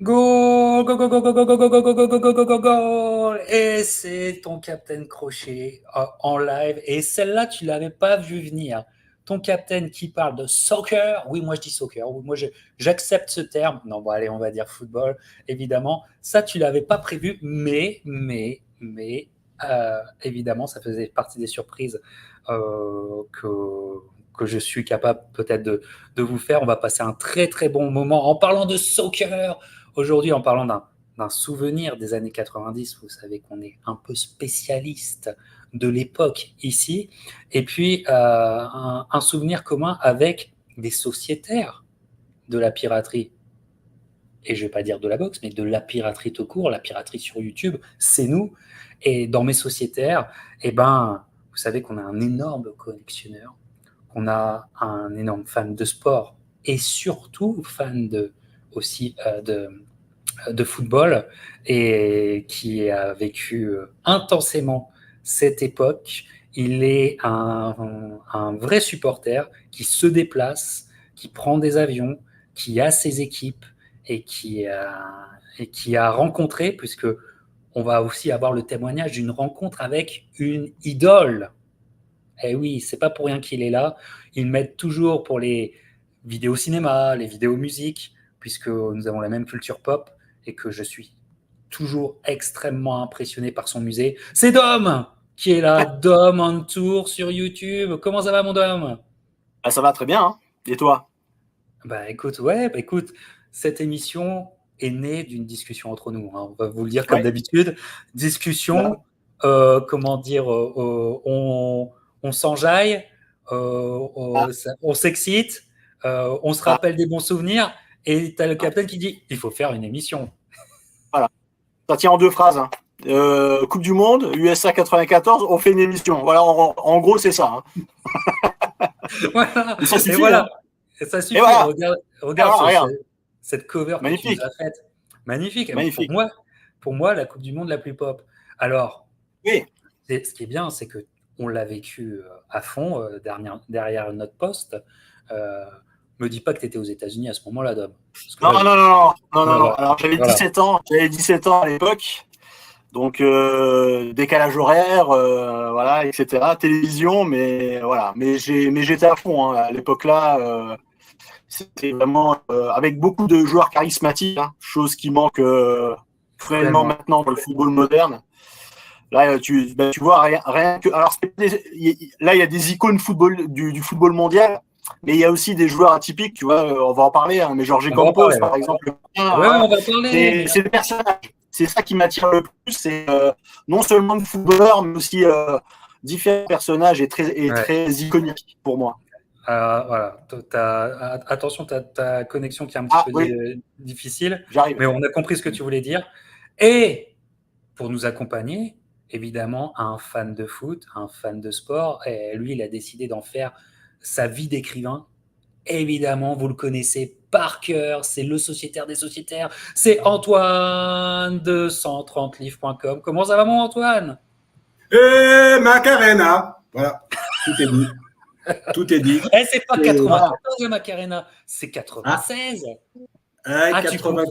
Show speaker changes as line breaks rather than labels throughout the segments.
Goal, go, go, go, go, go, go, go, go, go, go, go, go, go, go, go. Et c'est ton Captain Crochet en live. Et celle-là, tu l'avais pas vu venir. Ton Captain qui parle de soccer. Oui, moi je dis soccer. Oui, moi j'accepte ce terme. Non, bon, allez, on va dire football, évidemment. Ça, tu l'avais pas prévu, mais, évidemment, ça faisait partie des surprises que je suis capable peut-être de vous faire. On va passer un très très bon moment en parlant de soccer. Aujourd'hui, en parlant d'un souvenir des années 90, vous savez qu'on est un peu spécialiste de l'époque ici, et puis un souvenir commun avec des sociétaires de la piraterie. Et je ne vais pas dire de la boxe, mais de la piraterie tout court, la piraterie sur YouTube, c'est nous. Et dans mes sociétaires, eh ben, vous savez qu'on a un énorme collectionneur, qu'on a un énorme fan de sport et surtout fan aussi de football et qui a vécu intensément cette époque. Il est un vrai supporter qui se déplace, qui prend des avions, qui a ses équipes et qui a rencontré, puisque on va aussi avoir le témoignage d'une rencontre avec une idole. Eh oui, c'est pas pour rien qu'il est là. Il m'aide toujours pour les vidéos cinéma, les vidéos musique, puisque nous avons la même culture pop et que je suis toujours extrêmement impressionné par son musée. C'est Dom qui est là, Dom on tour sur YouTube. Comment ça va, mon Dom?
Ah, ça va très bien, hein. Et toi?
Bah écoute, ouais, bah écoute, cette émission est née d'une discussion entre nous, hein. On va vous le dire comme
Ouais.
d'habitude. Discussion, comment dire, on s'enjaille,
Ah,
on s'excite, on se
ah,
rappelle des bons souvenirs, et t'as le
ah,
capitaine qui dit, il faut faire une émission.
voilà. Ça tient en deux phrases, hein. Coupe du Monde, USA 94, on fait une émission. Voilà, en gros, c'est ça, hein.
Voilà,
Et ça
et
suffit, hein.
voilà, et ça
Et
suffit.
voilà.
Regarde,
Et
regarde
voilà, regarde.
cette cover que tu nous
Magnifique.
as faite. Magnifique.
Magnifique.
Pour moi, la Coupe du Monde la plus pop. Alors,
Oui.
ce qui est bien, c'est que on l'a vécu à fond derrière notre poste. Euh, Me dis pas que tu étais aux États-Unis à ce moment-là, Dom. Parce que
Non,
là,
non, non, non, non, non, non.
voilà.
Alors,
Voilà.
j'avais 17 ans à l'époque. Donc, décalage horaire, voilà, etc. Télévision, mais voilà. Mais j'étais à fond, hein. À l'époque là, c'était vraiment avec beaucoup de joueurs charismatiques, hein, chose qui manque cruellement
Cruellement.
maintenant dans le football moderne. Là, tu vois, rien que. Alors, là, il y a des icônes du football mondial, mais il y a aussi des joueurs atypiques, tu vois, on va en parler, hein, mais Jorge
On va en
Campos,
parler.
par exemple.
Ouais,
Voilà.
on va en parler. Mais
C'est le personnage. C'est ça qui m'attire le plus. C'est non seulement le footballeur, mais aussi différents personnages et
ouais.
très iconiques pour moi.
Voilà. Attention, ta connexion qui est un petit
Ah
peu
oui,
difficile,
j'arrive.
mais on a compris ce que tu voulais dire. Et pour nous accompagner, évidemment, un fan de foot, un fan de sport, et lui, il a décidé d'en faire sa vie d'écrivain. Évidemment, vous le connaissez par cœur, c'est le sociétaire des sociétaires, c'est Antoine de 130livres.com. Comment ça va, mon Antoine?
Et Macarena. Voilà, tout est dit. Tout est dit.
Eh, c'est pas
Voilà.
94, le Macarena, c'est
Ah,
96.
ah,
Ah, tu confonds.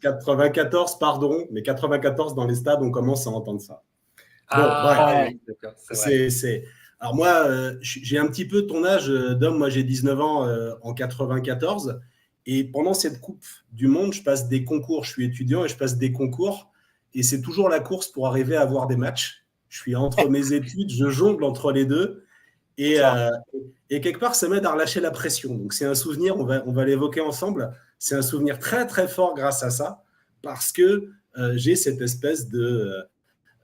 94, pardon, mais 94 dans les stades, on commence à entendre ça. Bon, bref,
Ah
Ouais.
oui, d'accord, c'est vrai.
c'est. Alors moi, j'ai un petit peu ton âge, Dom. Moi, j'ai 19 ans en 94. Et pendant cette Coupe du Monde, je passe des concours. Je suis étudiant et je passe des concours. Et c'est toujours la course pour arriver à avoir des matchs. Je suis entre mes études, je jongle entre les deux.
C'est
Et,
ça.
euh, et quelque part, ça m'aide à relâcher la pression. Donc, c'est un souvenir, on va l'évoquer ensemble. C'est un souvenir très, très fort grâce à ça, parce que j'ai cette espèce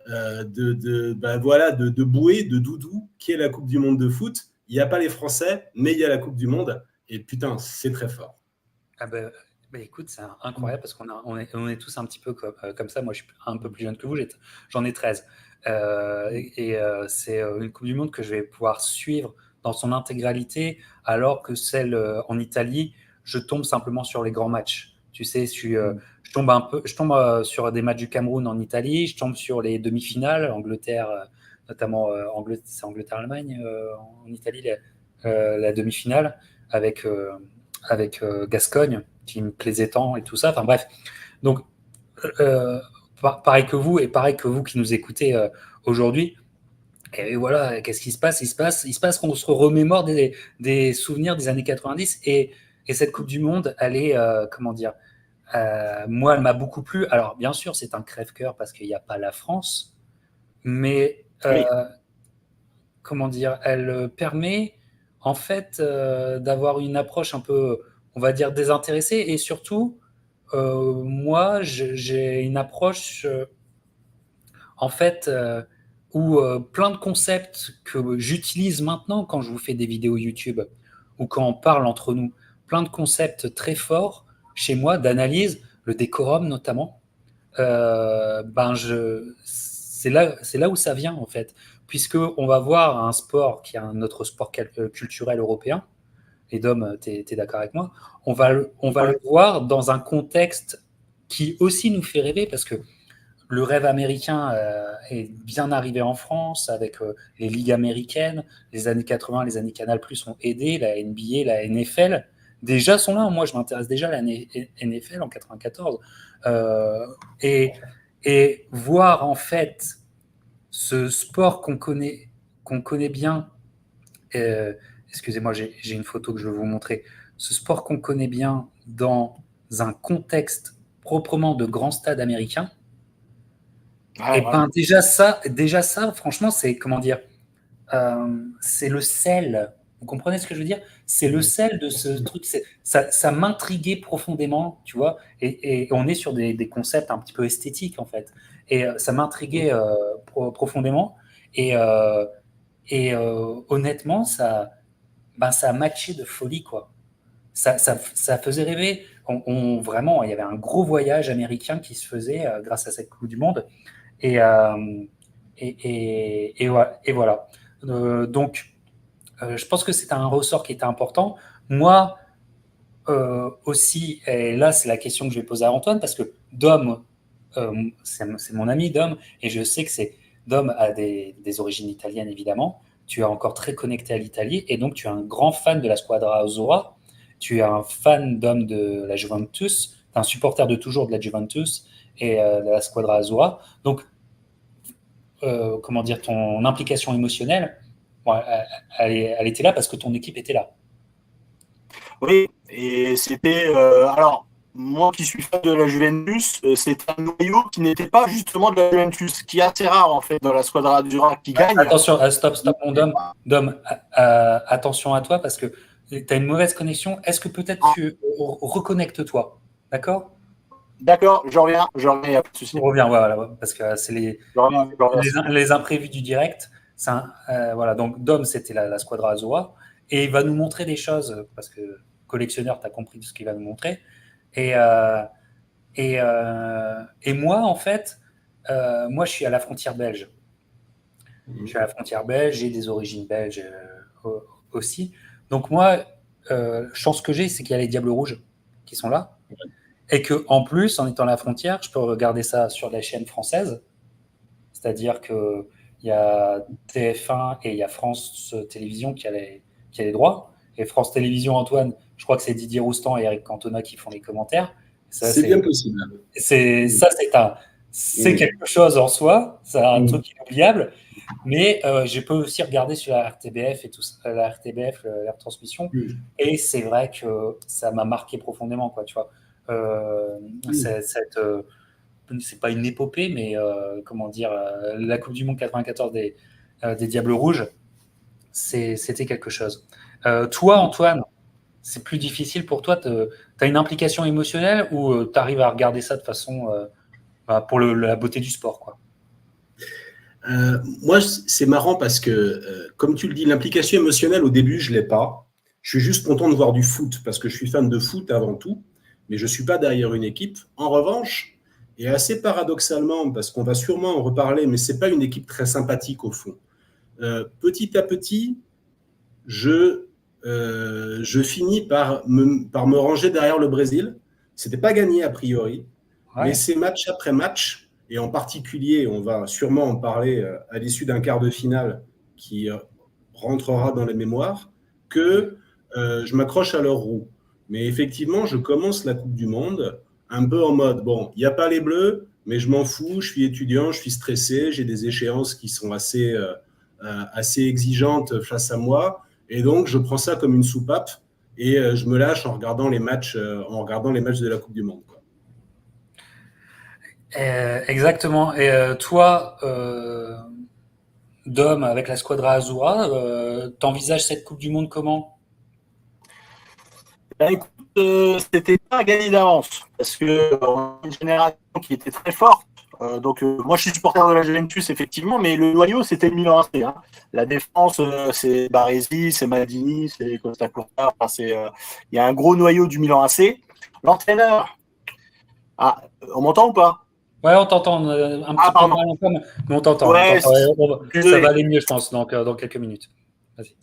voilà, de bouée, de doudou, qui est la Coupe du Monde de foot. Il n'y a pas les Français, mais il y a la Coupe du Monde. Et putain, c'est très fort.
Ah ben, écoute, c'est incroyable parce on est tous un petit peu comme ça. Moi, je suis un peu plus jeune que vous, j'en ai 13. C'est une Coupe du Monde que je vais pouvoir suivre dans son intégralité, alors que celle en Italie, je tombe simplement sur les grands matchs. Tu sais, je tombe sur des matchs du Cameroun en Italie, je tombe sur les demi-finales, Angleterre, notamment c'est Angleterre-Allemagne en Italie, la demi-finale avec Gascogne, qui me plaisait tant et tout ça. Enfin bref, Donc, pareil que vous et pareil que vous qui nous écoutez aujourd'hui. Et voilà, qu'est-ce qui se passe? Il se passe qu'on se remémore des souvenirs des années 90 et cette Coupe du Monde, elle est, comment dire, moi, elle m'a beaucoup plu. Alors, bien sûr, c'est un crève-cœur parce qu'il n'y a pas la France, mais
Oui.
comment dire, elle permet en fait d'avoir une approche un peu, on va dire, désintéressée et surtout, moi, j'ai une approche en fait, où plein de concepts que j'utilise maintenant quand je vous fais des vidéos YouTube ou quand on parle entre nous, plein de concepts très forts chez moi d'analyse, le décorum notamment, c'est là où ça vient en fait, puisque on va voir un sport qui est un autre sport culturel européen. Et Dom, tu es d'accord avec moi, on va le voir dans un contexte qui aussi nous fait rêver parce que le rêve américain est bien arrivé en France avec les ligues américaines. Les années 80, les années Canal+ ont aidé, la NBA, la NFL. Déjà sont là. Moi, je m'intéresse déjà à la NFL en 94. Euh, et, et voir en fait ce sport qu'on connaît bien. Excusez-moi, j'ai une photo que je veux vous montrer. Ce sport qu'on connaît bien dans un contexte proprement de grand stade américain.
Ouais,
Et
voilà.
ben déjà ça, franchement, c'est comment dire, c'est le sel. Vous comprenez ce que je veux dire? C'est le sel de ce truc. Ça m'intriguait profondément, tu vois. Et on est sur des concepts un petit peu esthétiques en fait. Et ça m'intriguait profondément. Et, euh, honnêtement, ça a matché de folie quoi. Ça faisait rêver. Vraiment, il y avait un gros voyage américain qui se faisait grâce à cette Coupe du Monde. Et, euh, et voilà. Donc, je pense que c'est un ressort qui était important. Moi aussi, et là, c'est la question que je vais poser à Antoine, parce que Dom, c'est mon ami Dom, et je sais que Dom a des origines italiennes, évidemment. Tu es encore très connecté à l'Italie, et donc tu es un grand fan de la Squadra Azzurra. Tu es un fan Dom de la Juventus, un supporter de toujours de la Juventus et de la Squadra Azzurra. Donc, comment dire, ton implication émotionnelle, bon, elle était là parce que ton équipe était là.
Oui, et c'était. Alors, moi qui suis fan de la Juventus, c'est un noyau qui n'était pas justement de la Juventus, qui est assez rare en fait dans la Squadra Azzurra qui gagne.
Attention, stop, mon Dom. Dom, attention à toi parce que tu as une mauvaise connexion. Est-ce que peut-être tu reconnectes-toi? D'accord?
D'accord, je reviens, il n'y a pas de souci.
Reviens, voilà, parce que c'est
Je reviens.
les imprévus du direct. Voilà, donc Dom, c'était la Squadra Azzurra. Et il va nous montrer des choses, parce que collectionneur, tu as compris tout ce qu'il va nous montrer. Et, et moi, en fait, moi, je suis à la frontière belge. Je suis à la frontière belge, j'ai des origines belges aussi. Donc moi, chance que j'ai, c'est qu'il y a les Diables Rouges qui sont là. Et que en plus, en étant à la frontière, je peux regarder ça sur la chaîne française. C'est-à-dire qu'il y a TF1 et il y a France Télévisions qui a les droits. Et France Télévisions, Antoine, je crois que c'est Didier Roustan et Eric Cantona qui font les commentaires. Ça,
C'est bien possible.
C'est quelque chose en soi, c'est un truc inoubliable. Mais je peux aussi regarder sur la RTBF et tout ça, la RTBF, la retransmission. Et c'est vrai que ça m'a marqué profondément, quoi, tu vois. C'est pas une épopée, mais comment dire, la Coupe du Monde 94 des Diables Rouges, c'était quelque chose. Toi, Antoine, c'est plus difficile pour toi. Tu as une implication émotionnelle ou tu arrives à regarder ça de façon pour la beauté du sport, quoi?
Moi, c'est marrant parce que, comme tu le dis, l'implication émotionnelle, au début, je ne l'ai pas. Je suis juste content de voir du foot parce que je suis fan de foot avant tout, mais je ne suis pas derrière une équipe. En revanche, et assez paradoxalement, parce qu'on va sûrement en reparler, mais ce n'est pas une équipe très sympathique au fond. Petit à petit, je finis par me ranger derrière le Brésil. Ce n'était pas gagné a priori, mais c'est match après match. Et en particulier, on va sûrement en parler à l'issue d'un quart de finale qui rentrera dans les mémoires, que je m'accroche à leur roue. Mais effectivement, je commence la Coupe du Monde un peu en mode, bon, il n'y a pas les Bleus, mais je m'en fous, je suis étudiant, je suis stressé, j'ai des échéances qui sont assez exigeantes face à moi, et donc je prends ça comme une soupape et je me lâche en regardant les matchs de la Coupe du Monde, quoi.
Exactement. Et toi, Dom, avec la Squadra Azzurra, t'envisages cette Coupe du Monde comment?
Ben, écoute, c'était pas gagné d'avance parce que on a une génération qui était très forte. Moi, je suis supporter de la Juventus, effectivement, mais le noyau, c'était le Milan AC. Hein. La défense, c'est Baresi, c'est Maldini, c'est Costa Curta. Enfin, il y a un gros noyau du Milan AC. L'entraîneur, on m'entend ou pas?
Ouais, on t'entend un petit peu
Pardon.
mal encore, mais on t'entend.
Ouais,
Ça va aller mieux, je pense, donc, dans quelques minutes. Vas-y.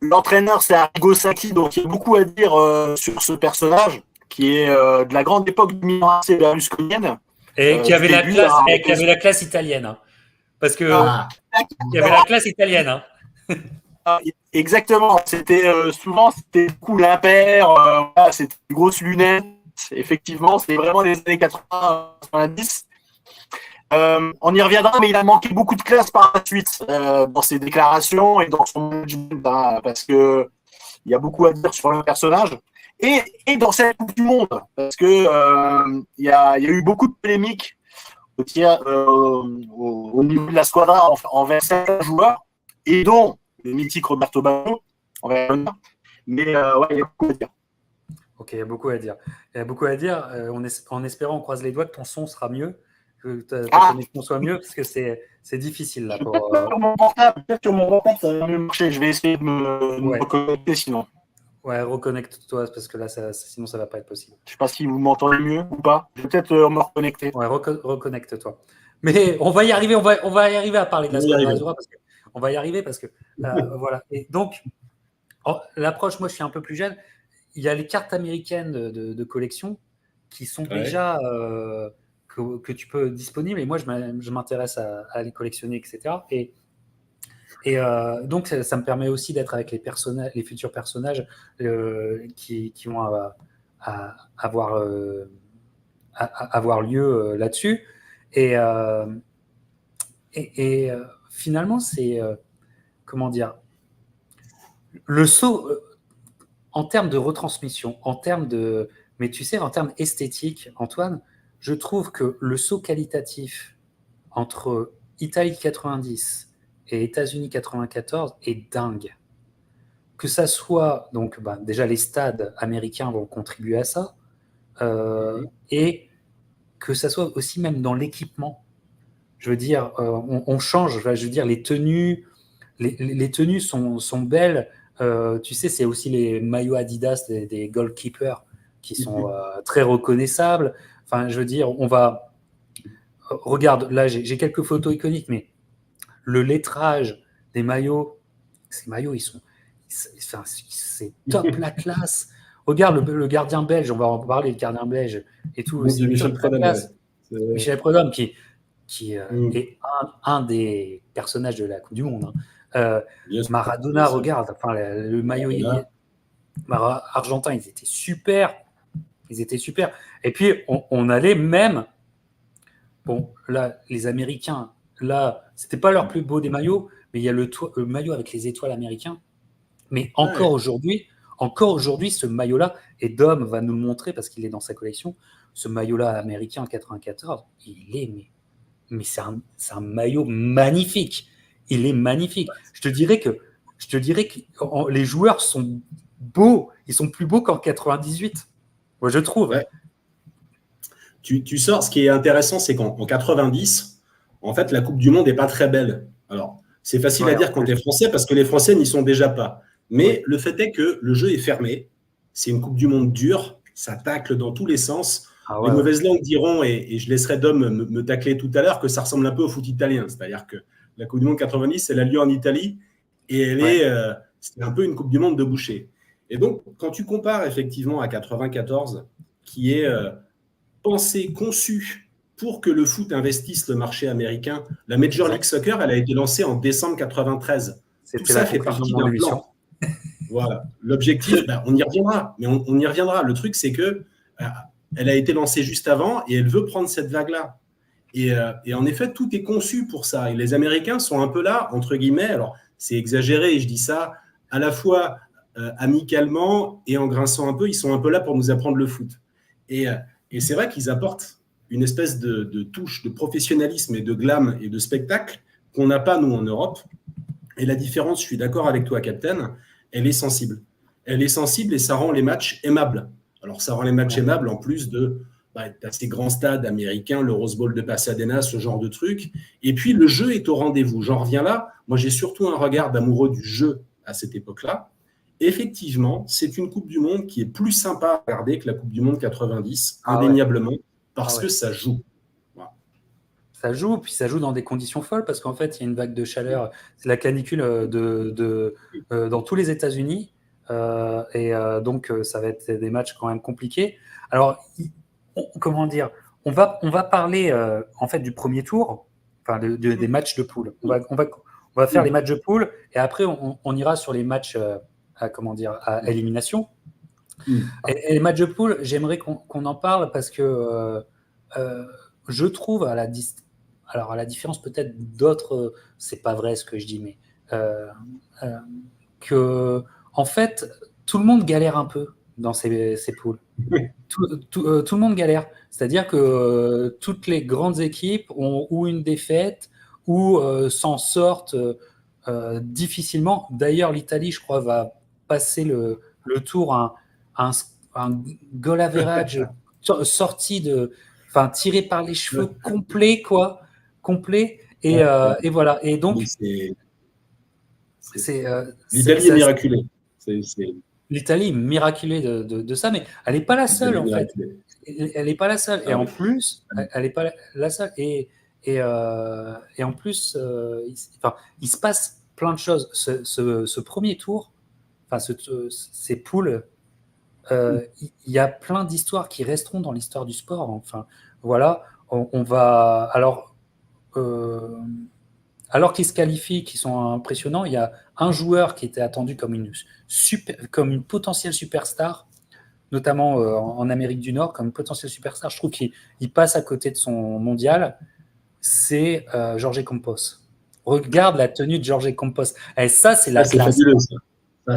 L'entraîneur, c'est Arrigo Sacchi, donc il y a beaucoup à dire sur ce personnage qui est de la grande époque du Milan AC berlusconienne.
Et qui avait la classe italienne. Hein. Parce que il y avait la classe italienne. Hein.
Exactement. Souvent c'était beaucoup l'impair, voilà, c'était une grosse lunette. Effectivement, c'était vraiment les années 80-90. On y reviendra, mais il a manqué beaucoup de classe par la suite dans ses déclarations et dans son management, hein, parce que il y a beaucoup à dire sur le personnage et dans cette Coupe du Monde, parce que il y a eu beaucoup de polémiques au niveau de la squadra envers certains joueurs et dont le mythique Roberto Baggio, mais ouais, il y a beaucoup à dire.
Ok, il y a beaucoup à dire. Il y a beaucoup à dire. En espérant, on croise les doigts que ton son sera mieux, que ta connexion soit mieux, parce que c'est difficile là.
Peut-être sur mon portable, ça va mieux marcher. Je vais essayer de me reconnecter sinon.
Ouais, reconnecte-toi parce que là, sinon ça va pas être possible.
Je sais pas si vous m'entendez mieux ou pas. Je vais peut-être me reconnecter.
Ouais, reconnecte-toi. Mais on va y arriver. On va y arriver à parler de la Squadra Azzurra on va y arriver parce que voilà. Et donc l'approche, moi, je suis un peu plus jeune. Il y a les cartes américaines de collection qui sont déjà que tu peux disponibles. Et moi, je m'intéresse à les collectionner, etc. Et donc, ça me permet aussi d'être avec les futurs personnages qui vont avoir lieu là-dessus. Et finalement, c'est comment dire, le saut en termes de retransmission, mais tu sais, en termes esthétiques, Antoine, je trouve que le saut qualitatif entre Italie 90 et États-Unis 94 est dingue. Que ça soit, donc, déjà les stades américains vont contribuer à ça, et que ça soit aussi même dans l'équipement. Je veux dire, on change, je veux dire, les tenues sont belles. Tu sais, c'est aussi les maillots Adidas des goalkeepers qui sont très reconnaissables. Enfin, je veux dire, regarde, là, j'ai quelques photos iconiques, mais le lettrage des maillots, ces maillots, c'est top la classe. Regarde le gardien belge, on va en parler, le gardien belge et tout.
Michel Prudhomme.
Michel Prudhomme, qui est un des personnages de la Coupe du Monde. Maradona, regarde, enfin, le maillot argentin, ils étaient super. Et puis, on allait même. Bon, là, les Américains, là, c'était pas leur plus beau des maillots, mais il y a le maillot avec les étoiles américains. Mais encore aujourd'hui, ce maillot-là, et Dom va nous le montrer parce qu'il est dans sa collection, ce maillot-là américain en 94, il est, mais c'est un maillot magnifique. Il est magnifique. Je te dirais que les joueurs sont beaux. Ils sont plus beaux qu'en 98. Moi, je trouve.
Ouais. Tu sors, ce qui est intéressant, c'est qu'en 90, en fait, la Coupe du Monde n'est pas très belle. Alors, c'est facile à dire quand tu es français parce que les Français n'y sont déjà pas. Mais le fait est que le jeu est fermé. C'est une Coupe du Monde dure. Ça tacle dans tous les sens. Les mauvaises langues diront, et je laisserai Dom me tacler tout à l'heure, que ça ressemble un peu au foot italien. C'est-à-dire que la Coupe du Monde 90, elle a lieu en Italie et c'est un peu une Coupe du Monde de boucher. Et donc, quand tu compares effectivement à 94, qui est pensé, conçu pour que le foot investisse le marché américain, la Major League Soccer, elle a été lancée en décembre 93. Tout ça fait partie d'un plan. Voilà. L'objectif, on y reviendra. Mais on y reviendra. Le truc, c'est que elle a été lancée juste avant et elle veut prendre cette vague-là. Et en effet, tout est conçu pour ça. Et les Américains sont un peu là, entre guillemets, alors c'est exagéré, et je dis ça à la fois amicalement et en grinçant un peu, ils sont un peu là pour nous apprendre le foot. Et, euh, et c'est vrai qu'ils apportent une espèce de touche de professionnalisme et de glam et de spectacle qu'on n'a pas, nous, en Europe. Et la différence, je suis d'accord avec toi, Captain, elle est sensible. Elle est sensible et ça rend les matchs aimables. Alors, ça rend les matchs aimables en plus de ces grands stades américains, le Rose Bowl de Pasadena, ce genre de trucs. Et puis, le jeu est au rendez-vous. J'en reviens là. Moi, j'ai surtout un regard d'amoureux du jeu à cette époque-là. Effectivement, c'est une Coupe du Monde qui est plus sympa à regarder que la Coupe du Monde 90, indéniablement, parce que ça joue.
Ça joue, puis ça joue dans des conditions folles, parce qu'en fait, il y a une vague de chaleur. C'est la canicule dans tous les États-Unis. Donc, ça va être des matchs quand même compliqués. Alors, comment dire, on va parler en fait du premier tour, enfin des matchs de poule. On va faire les matchs de poule et après on ira sur les matchs à élimination. Et les matchs de poule, j'aimerais qu'on en parle parce que je trouve à la différence peut-être d'autres, c'est pas vrai ce que je dis, mais que en fait tout le monde galère un peu dans ces poules. Tout le monde galère. C'est-à-dire que toutes les grandes équipes ont ou une défaite ou s'en sortent difficilement. D'ailleurs, l'Italie, je crois, va passer le tour à un goal average tiré par les cheveux complet, quoi. Complet. Et voilà. Et donc,
l'Italie est miraculée.
L'Italie est miraculée de ça, mais elle n'est pas la seule, en fait. Elle n'est pas la seule. Et en plus, elle n'est pas la seule. Et en plus, il se passe plein de choses. Ce premier tour, ces poules, il y a plein d'histoires qui resteront dans l'histoire du sport. Enfin, voilà, on va... Alors qu'ils se qualifient, qui sont impressionnants, il y a un joueur qui était attendu comme une potentielle superstar, notamment en Amérique du Nord, comme une potentielle superstar. Je trouve qu'il passe à côté de son mondial. C'est Jorge Campos. Regarde la tenue de Jorge Campos. Et ça, c'est la classe.
Fabuleux,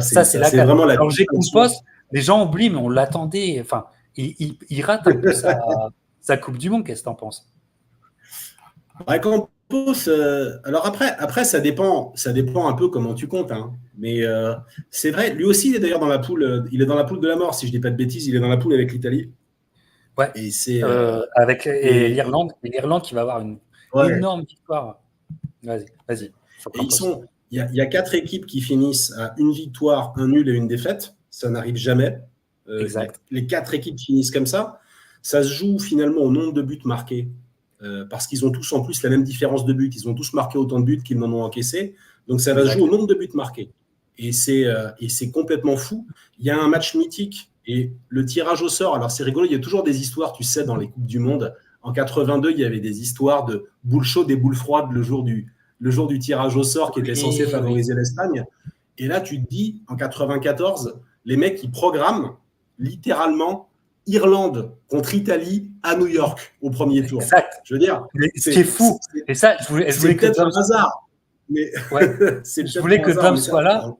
ça, c'est la classe. Vraiment Jorge Campos, les gens oublient, mais on l'attendait. Enfin, il rate un peu sa Coupe du Monde. Qu'est-ce que tu en penses?
Campos, alors après ça dépend un peu comment tu comptes, hein. Mais c'est vrai, lui aussi il est d'ailleurs dans la poule, il est dans la poule de la mort, si je dis pas de bêtises, il est dans la poule avec l'Italie.
Ouais. Et c'est avec l'Irlande qui va avoir une énorme victoire. Vas-y.
Il y a 4 équipes qui finissent à une victoire, un nul et une défaite. Ça n'arrive jamais.
Exact.
Les 4 équipes finissent comme ça. Ça se joue finalement au nombre de buts marqués. Parce qu'ils ont tous en plus la même différence de buts. Ils ont tous marqué autant de buts qu'ils n'en ont encaissé. Donc ça va se jouer au nombre de buts marqués. Et c'est complètement fou. Il y a un match mythique et le tirage au sort. Alors c'est rigolo, il y a toujours des histoires, tu sais, dans les Coupes du Monde. En 82, il y avait des histoires de boules chaudes et boules froides le jour du tirage au sort qui était censé favoriser l'Espagne. Et là, tu te dis, en 94, les mecs, ils programment littéralement Irlande contre Italie à New York au premier tour.
Exact.
Je veux dire,
ce qui est fou. Et ça, je voulais que
Dom un hasard. Mais
je voulais que Dom soit là.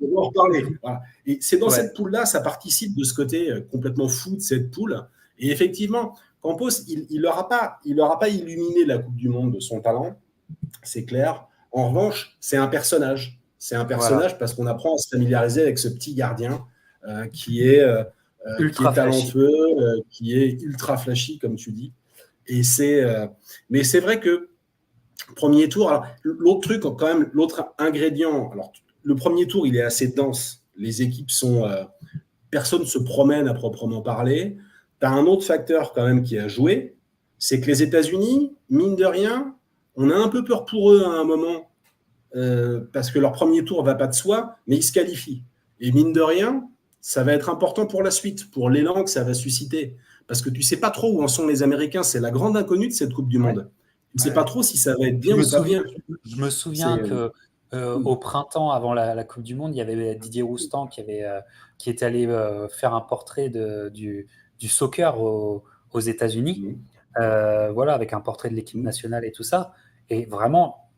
On va en reparler. Voilà. Et c'est dans cette poule-là, ça participe de ce côté complètement fou de cette poule. Et effectivement, Campos, il n'aura pas illuminé la Coupe du Monde de son talent, c'est clair. En revanche, c'est un personnage. C'est un personnage parce qu'on apprend à se familiariser avec ce petit gardien qui est talentueux, qui est ultra flashy, comme tu dis. Et mais c'est vrai que premier tour, alors, l'autre truc, quand même, l'autre ingrédient, alors le premier tour, il est assez dense. Les équipes sont... personne ne se promène à proprement parler. Tu as un autre facteur quand même qui a joué, c'est que les États-Unis, mine de rien, on a un peu peur pour eux à un moment, parce que leur premier tour ne va pas de soi, mais ils se qualifient. Et mine de rien, ça va être important pour la suite, pour l'élan que ça va susciter. Parce que tu ne sais pas trop où en sont les Américains. C'est la grande inconnue de cette Coupe du Monde. Tu ne sais pas trop si ça va être bien ou pas bien.
Je me souviens qu'au printemps, avant la Coupe du Monde, il y avait Didier Roustan qui était allé faire un portrait du soccer aux États-Unis, voilà, avec un portrait de l'équipe nationale et tout ça. Et vraiment,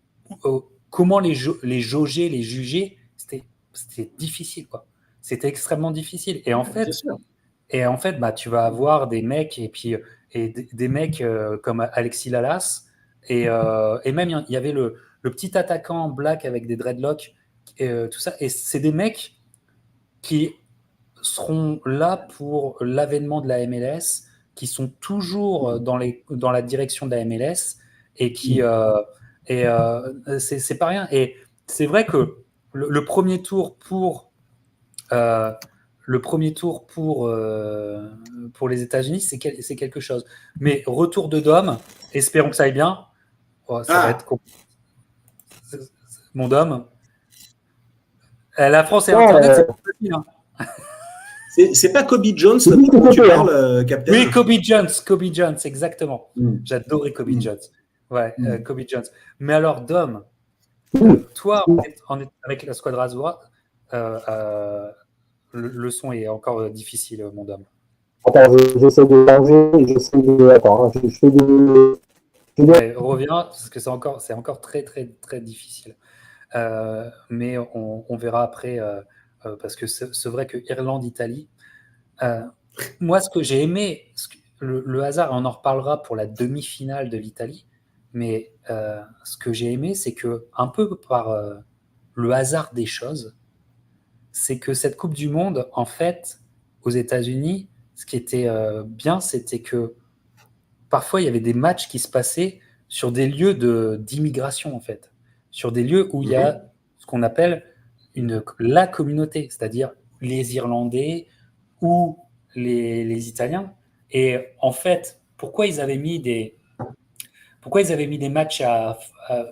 comment les jauger, les juger, c'était difficile, quoi. C'était extrêmement difficile. Et en fait, bah, tu vas avoir des mecs des mecs comme Alexis Lalas et même il y avait le petit attaquant black avec des dreadlocks tout ça. Et c'est des mecs qui seront là pour l'avènement de la MLS, qui sont toujours dans la direction de la MLS et c'est pas rien. Et c'est vrai que le premier tour pour les États-Unis, c'est quelque chose. Mais retour de Dom, espérons que ça aille bien. Oh, ça va être compliqué. Mon Dom. La France et Internet, c'est pas facile. Hein.
C'est pas Kobe Jones dont tu parles, Captain?
Oui, Kobe Jones, exactement. J'adorais Kobe Jones. Ouais, Kobe Jones. Mais alors, Dom, toi, avec la Squadra Azzurra, le son est encore difficile, mon Dom.
Attends, j'essaie de changer, Attends, je fais des...
Ouais, reviens, parce que c'est encore très, très, très difficile. Mais on verra après, parce que c'est vrai que Irlande-Italie, moi, ce que j'ai aimé, le hasard, on en reparlera pour la demi-finale de l'Italie, mais ce que j'ai aimé, c'est que, un peu par le hasard des choses, c'est que cette Coupe du Monde, en fait, aux États-Unis, ce qui était bien, c'était que parfois, il y avait des matchs qui se passaient sur des lieux d'immigration, en fait, sur des lieux où il y a ce qu'on appelle la communauté, c'est-à-dire les Irlandais ou les Italiens. Et en fait, pourquoi ils avaient mis des matchs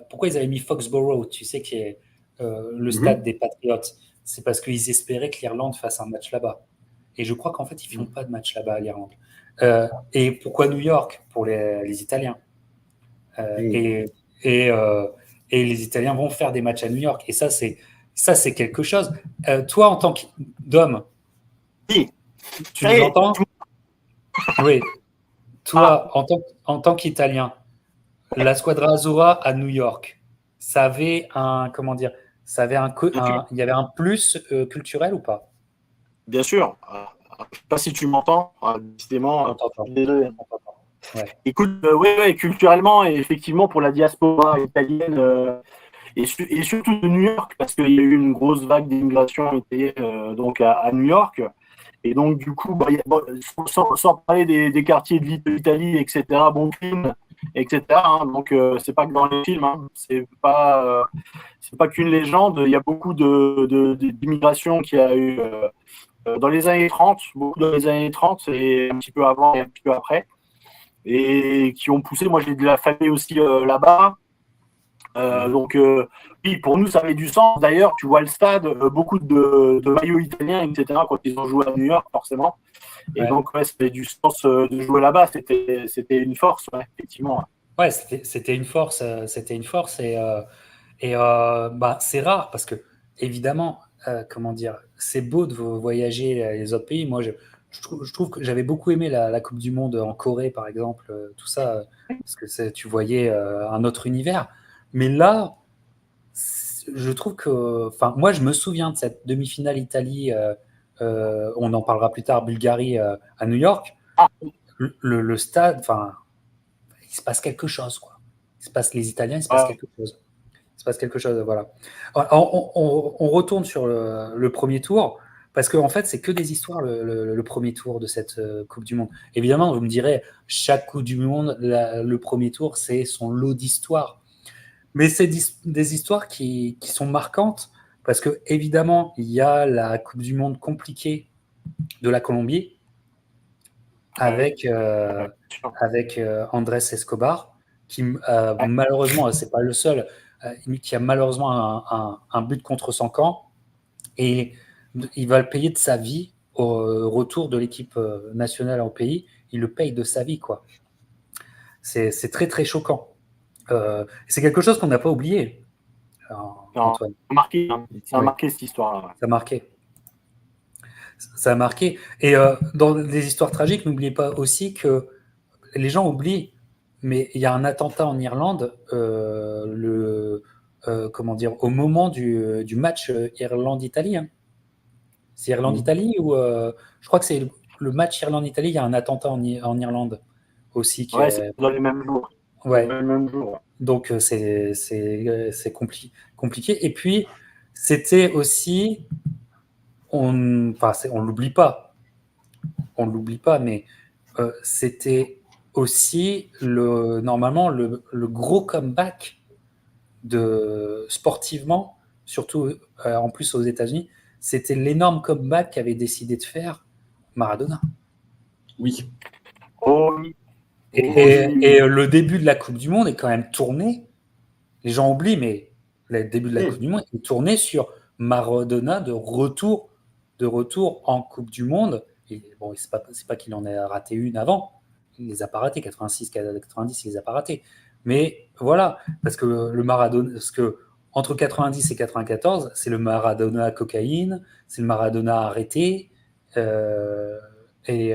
pourquoi ils avaient mis Foxborough, tu sais, qui est le stade des Patriots, c'est parce qu'ils espéraient que l'Irlande fasse un match là-bas. Et je crois qu'en fait, ils ne font pas de match là-bas à l'Irlande. Et pourquoi New York pour les Italiens et les Italiens vont faire des matchs à New York. Et ça, c'est quelque chose. Toi, en tant qu'homme, tu nous entends? Oui. Toi, en tant qu'Italien, la Squadra Azzurra à New York, ça avait il y avait un plus culturel ou pas?
Bien sûr. Je ne sais pas si tu m'entends. Décidément, désolé. Ouais. Écoute, oui, culturellement et effectivement pour la diaspora italienne et surtout de New York, parce qu'il y a eu une grosse vague d'immigration italienne donc à New York. Et donc, du coup, sans parler des quartiers de l'Italie, etc., bon film, etc., hein, donc, c'est pas que dans les films, hein, c'est pas qu'une légende. Il y a beaucoup d'immigration qu'il y a eu dans les années 30, beaucoup dans les années 30, et un petit peu avant et un petit peu après, et qui ont poussé. Moi, j'ai de la famille aussi là-bas. Donc, oui, pour nous, ça avait du sens. D'ailleurs, tu vois le stade, beaucoup de maillots italiens, etc., quand ils ont joué à New York, forcément. Et donc, ça avait du sens de jouer là-bas. C'était une force, effectivement.
Ouais, c'était une force. Et bah, c'est rare parce que, évidemment, comment dire, c'est beau de voyager les autres pays. Moi, je trouve que j'avais beaucoup aimé la Coupe du Monde en Corée, par exemple, tout ça, parce que tu voyais un autre univers. Mais là, je trouve que, enfin, moi, je me souviens de cette demi-finale Italie. On en parlera plus tard, Bulgarie à New York. Le stade, enfin, il se passe quelque chose, quoi. Les Italiens, il se passe quelque chose. Il se passe quelque chose, voilà. On retourne sur le premier tour, parce qu'en fait, c'est que des histoires, le premier tour de cette Coupe du Monde. Évidemment, vous me direz, chaque Coupe du Monde, le premier tour, c'est son lot d'histoires. Mais c'est des histoires qui sont marquantes, parce que évidemment, il y a la Coupe du Monde compliquée de la Colombie, avec Andrés Escobar, qui malheureusement, c'est pas le seul, qui a malheureusement un but contre son camp, et il va le payer de sa vie au retour de l'équipe nationale au pays. Il le paye de sa vie, quoi. C'est très très choquant. C'est quelque chose qu'on n'a pas oublié.
Antoine. Ça a marqué cette histoire-là.
Ça a marqué. ça a marqué. Et dans les histoires tragiques, n'oubliez pas aussi que les gens oublient, mais il y a un attentat en Irlande, comment dire, au moment du match Irlande-Italie. Hein. C'est Irlande-Italie ou je crois que c'est le match Irlande-Italie. Il y a un attentat en Irlande aussi.
Ouais, c'est dans les mêmes jours.
Ouais.
Dans les mêmes jours.
Donc c'est compliqué. Et puis c'était aussi, on l'oublie pas, mais c'était aussi normalement le gros comeback sportivement, surtout en plus aux États-Unis, c'était l'énorme comeback qu'avait décidé de faire Maradona.
Oui.
Oh oui.
Et le début de la Coupe du Monde est quand même tourné. Les gens oublient, mais le début de la Coupe du Monde est tourné sur Maradona de retour en Coupe du Monde. Et bon, c'est pas qu'il en a raté une avant. Il les a pas ratés. 86, 90, il les a pas ratés. Mais voilà, parce que le Maradona, parce que entre 90 et 94, c'est le Maradona cocaïne, c'est le Maradona arrêté, et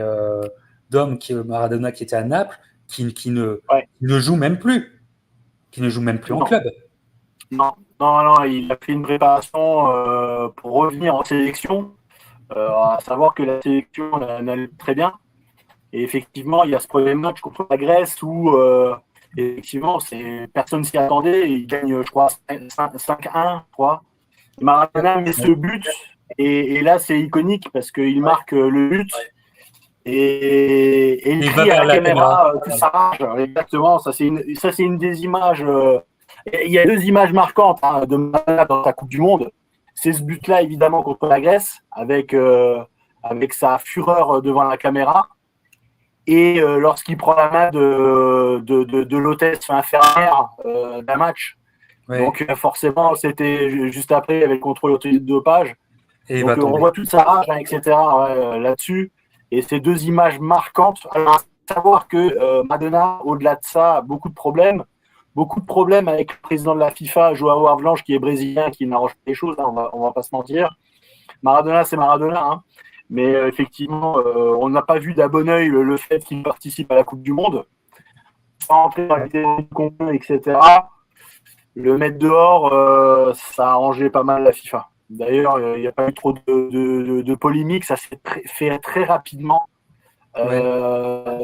Maradona qui était à Naples, qui ne joue même plus, en club.
Non, il a fait une préparation pour revenir en sélection, à savoir que la sélection n'allait très bien. Et effectivement, il y a ce premier match contre la Grèce où effectivement, personne s'y attendait. Il gagne, je crois, 5-1, je crois. Maradona met ce but, et là, c'est iconique parce qu'il marque le but. Et il crie à la caméra toute sa rage. Exactement, ça c'est une des images. Il y a deux images marquantes de Maradona dans sa Coupe du Monde. C'est ce but-là, évidemment, contre la Grèce, avec sa fureur devant la caméra. Et lorsqu'il prend la main de l'hôtesse infirmière d'un match. Ouais. Donc forcément, c'était juste après, il y avait le contrôle de dopage. Et donc on voit toute sa rage, etc. Là-dessus. Et ces deux images marquantes. Alors, à savoir que Maradona, au-delà de ça, a beaucoup de problèmes avec le président de la FIFA, João Havelange, qui est brésilien, qui n'arrange pas les choses, hein, on va pas se mentir. Maradona, c'est Maradona, hein. Mais effectivement, on n'a pas vu d'un bon œil le fait qu'il participe à la Coupe du Monde. Sans entrer dans les détails, etc. Le mettre dehors, ça a arrangé pas mal la FIFA. D'ailleurs, il n'y a pas eu trop de polémique, ça s'est fait très rapidement. Ouais.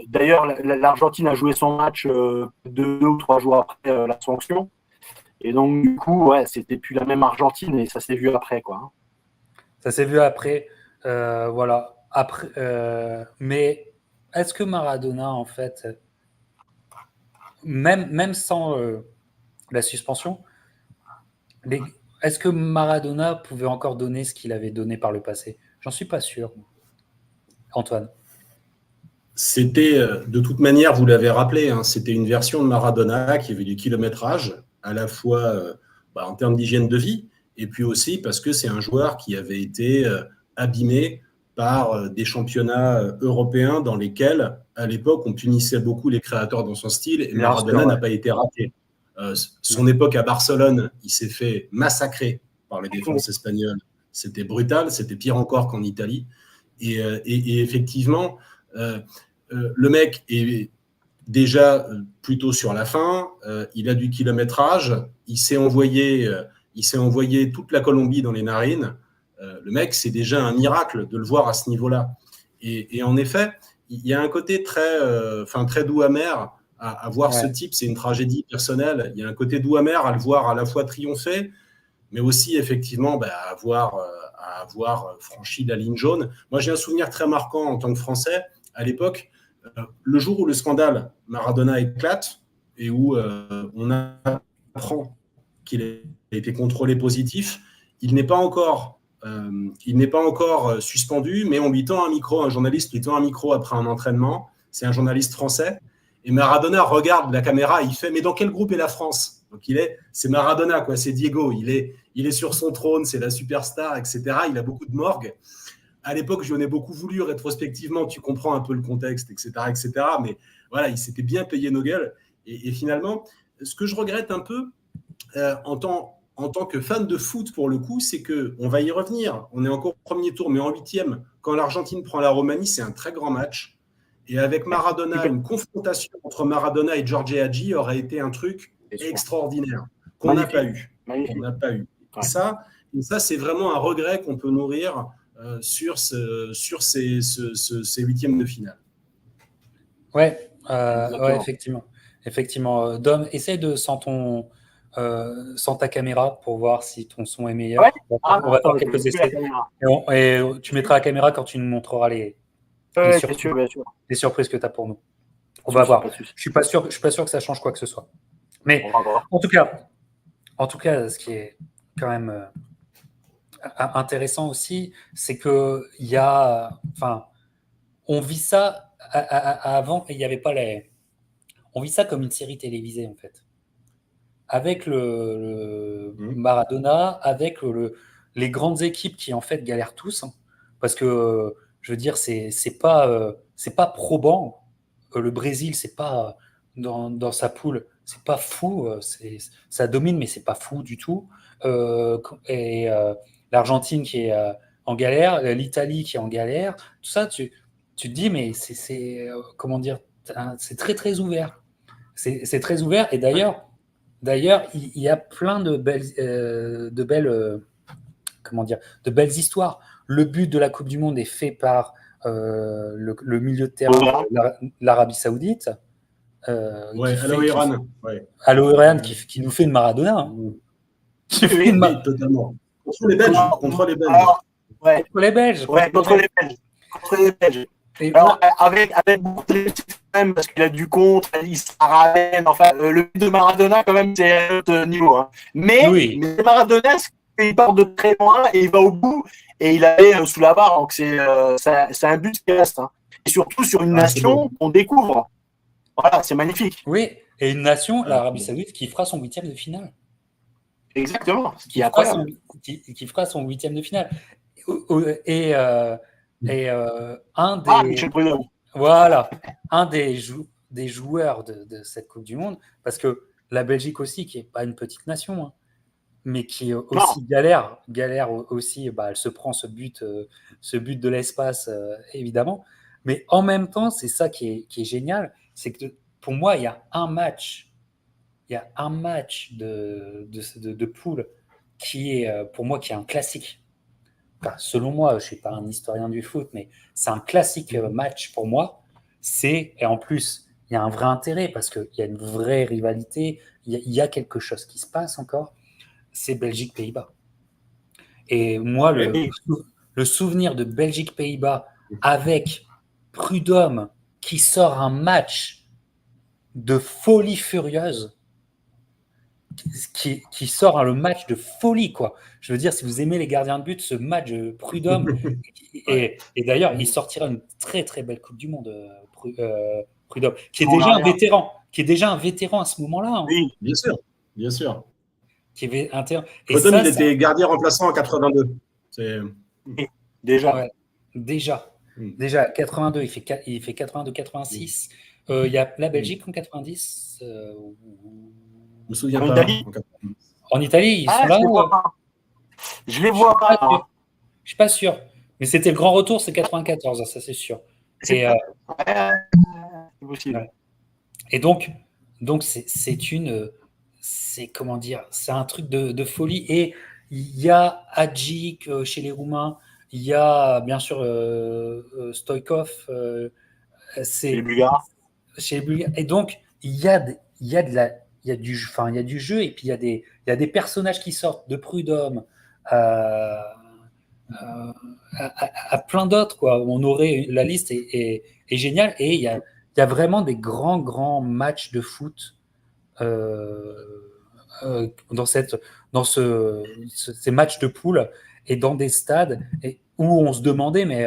D'ailleurs, l'Argentine a joué son match 2 ou 3 jours après la sanction. Et donc, du coup, ouais, c'était plus la même Argentine et ça s'est vu après, quoi.
Ça s'est vu après, voilà. Après, mais est-ce que Maradona, en fait, même sans la suspension, est-ce que Maradona pouvait encore donner ce qu'il avait donné par le passé ? J'en suis pas sûr. Antoine.
C'était, de toute manière, vous l'avez rappelé, hein, c'était une version de Maradona qui avait du kilométrage, à la fois en termes d'hygiène de vie, et puis aussi parce que c'est un joueur qui avait été abîmé par des championnats européens dans lesquels, à l'époque, on punissait beaucoup les créateurs dans son style, et Maradona n'a pas été raté. Son époque à Barcelone, il s'est fait massacrer par les défenses espagnoles. C'était brutal, c'était pire encore qu'en Italie. Et effectivement, le mec est déjà plutôt sur la fin, il a du kilométrage, il s'est envoyé toute la Colombie dans les narines. Le mec, c'est déjà un miracle de le voir à ce niveau-là. Et en effet, il y a un côté très doux amer à voir ce type. C'est une tragédie personnelle. Il y a un côté doux amer à le voir à la fois triompher, mais aussi effectivement à avoir franchi la ligne jaune. Moi, j'ai un souvenir très marquant en tant que Français à l'époque. Le jour où le scandale Maradona éclate et où on apprend qu'il a été contrôlé positif, il n'est pas encore suspendu, mais on lui tend un micro, un journaliste lui tend un micro après un entraînement. C'est un journaliste français. Et Maradona regarde la caméra, il fait « Mais dans quel groupe est la France ?» Donc c'est Maradona, quoi, c'est Diego. Il est sur son trône, c'est la superstar, etc. Il a beaucoup de morgue. À l'époque, j'en ai beaucoup voulu rétrospectivement. Tu comprends un peu le contexte, etc., etc. Mais voilà, il s'était bien payé nos gueules. Et finalement, ce que je regrette un peu en tant en tant que fan de foot, pour le coup, c'est que on va y revenir. On est encore au premier tour, mais en huitième, quand l'Argentine prend la Roumanie, c'est un très grand match. Et avec Maradona, une confrontation entre Maradona et Giorgio Hagi aurait été un truc extraordinaire qu'on n'a pas eu. On n'a pas eu.
Ouais.
Et ça, c'est vraiment un regret qu'on peut nourrir sur ces huitièmes de finale.
Ouais, effectivement. Dom, essaie de sans ta caméra pour voir si ton son est meilleur.
Ouais.
On va faire quelques essais. Et tu mettras la caméra quand tu nous montreras les surprises que tu as pour nous. On va voir. Je suis pas sûr que ça change quoi que ce soit. Mais en tout cas, ce qui est quand même intéressant aussi, c'est que on vit ça avant et il n'y avait pas les. On vit ça comme une série télévisée en fait. Avec le Maradona, avec les grandes équipes qui en fait galèrent tous, hein, parce que je veux dire c'est pas probant. Le Brésil c'est pas dans sa poule, c'est pas fou, ça domine mais c'est pas fou du tout. Et l'Argentine qui est en galère, l'Italie qui est en galère, tout ça tu te dis mais c'est comment dire, c'est très très ouvert. C'est très ouvert et d'ailleurs, il y a plein de belles histoires. Le but de la Coupe du Monde est fait par le milieu de terrain de l'Arabie Saoudite. Al Oyran qui nous fait une Maradona. Hein.
Totalement. Contre les Belges.
Contre les Belges. Alors, avec beaucoup de quand même, parce qu'il a du contre, il se ramène. Enfin, le but de Maradona, quand même, c'est un autre niveau. Hein. Mais Maradona, il part de très loin et il va au bout et il allait sous la barre. Donc, c'est un but qui reste. Hein. Et surtout sur une nation qu'on découvre. Voilà, c'est magnifique.
Oui, et une nation, l'Arabie Saoudite, qui fera son huitième de finale.
Exactement.
Qui fera son huitième de finale. Et un des joueurs de cette Coupe du Monde, parce que la Belgique aussi, qui n'est pas une petite nation, hein, mais qui aussi galère aussi, elle se prend ce but de l'espace, évidemment. Mais en même temps, c'est ça qui est génial, c'est que pour moi, il y a un match de poule qui est, pour moi, qui est un classique. Enfin, selon moi, je ne suis pas un historien du foot, mais c'est un classique match pour moi. Et en plus, il y a un vrai intérêt parce qu'il y a une vraie rivalité, il y a quelque chose qui se passe encore, c'est Belgique-Pays-Bas. Et moi, le souvenir de Belgique-Pays-Bas avec Prud'homme qui sort un match de folie furieuse, qui sort le match de folie, quoi. Je veux dire, si vous aimez les gardiens de but, ce match de Prud'homme, et d'ailleurs, il sortira une très très belle Coupe du Monde, Prud'homme, qui est déjà un vétéran à ce moment-là. Hein.
Oui, bien sûr. Prud'homme, il était gardien remplaçant en 82.
Déjà.
Ouais, déjà, 82, il fait 82-86. Il y a la Belgique en 90.
Je me souviens
pas.
En Italie, ils sont là.
Je les vois pas.
Je suis pas sûr. Mais c'était le grand retour, c'est 94, ça c'est sûr. C'est
possible.
Ouais. Et donc c'est comment dire, c'est un truc de folie. Et il y a Hadjic chez les Roumains, il y a bien sûr Stoïkov,
chez les Bulgares.
Et donc il y a du jeu et puis il y a des personnages qui sortent de Prud'homme à plein d'autres, quoi. On aurait la liste est géniale et il y a vraiment des grands matchs de foot dans ces matchs de poule et dans des stades où on se demandait mais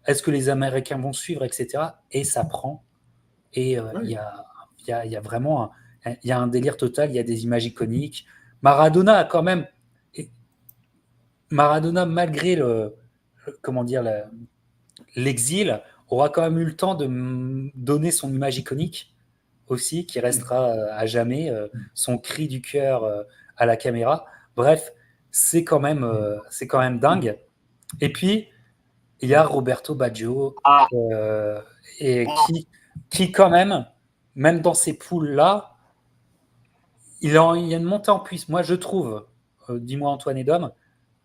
est-ce que les Américains vont suivre, etc. Et ça prend. Et il y a vraiment il y a un délire total, il y a des images iconiques. Maradona a quand même, malgré l'exil, aura quand même eu le temps de donner son image iconique aussi, qui restera à jamais, son cri du cœur à la caméra. Bref, c'est quand même dingue. Et puis, il y a Roberto Baggio, et qui quand même dans ces poules-là, il y a une montée en puissance. Moi, je trouve, dis-moi Antoine et Dom,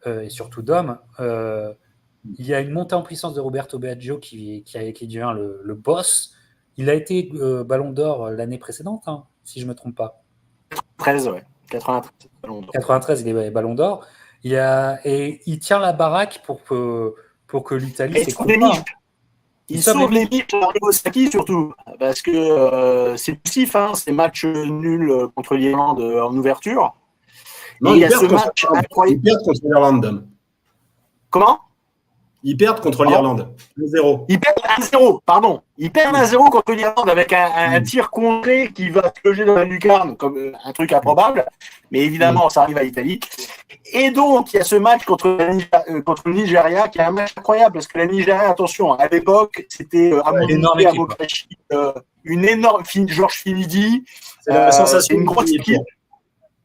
et surtout Dom, il y a une montée en puissance de Roberto Baggio qui devient le boss. Il a été Ballon d'Or l'année précédente, hein, si je ne me trompe pas.
13, ouais. 93, Ballon d'Or.
93, il est Ballon d'Or. Et il tient la baraque pour que l'Italie s'écroule pas.
Il sauve les miches d'Arrigo Sacchi surtout, parce que c'est poussif, hein, ces matchs nuls contre l'Irlande en ouverture.
Non,
et il y a ce match incroyable.
Ils perdent contre l'Irlande.
Comment?
Ils perdent contre l'Irlande. 1-0.
Ils perdent 1-0, pardon. Ils perdent 1-0 contre l'Irlande avec un tir contré qui va se loger dans la lucarne comme un truc improbable. Mais évidemment, ça arrive à l'Italie. Et donc, il y a ce match contre le Nigeria qui est un match incroyable parce que la Nigeria, attention, à l'époque, c'était une énorme Georges Finidi.
C'est la sensation
une grosse équipe.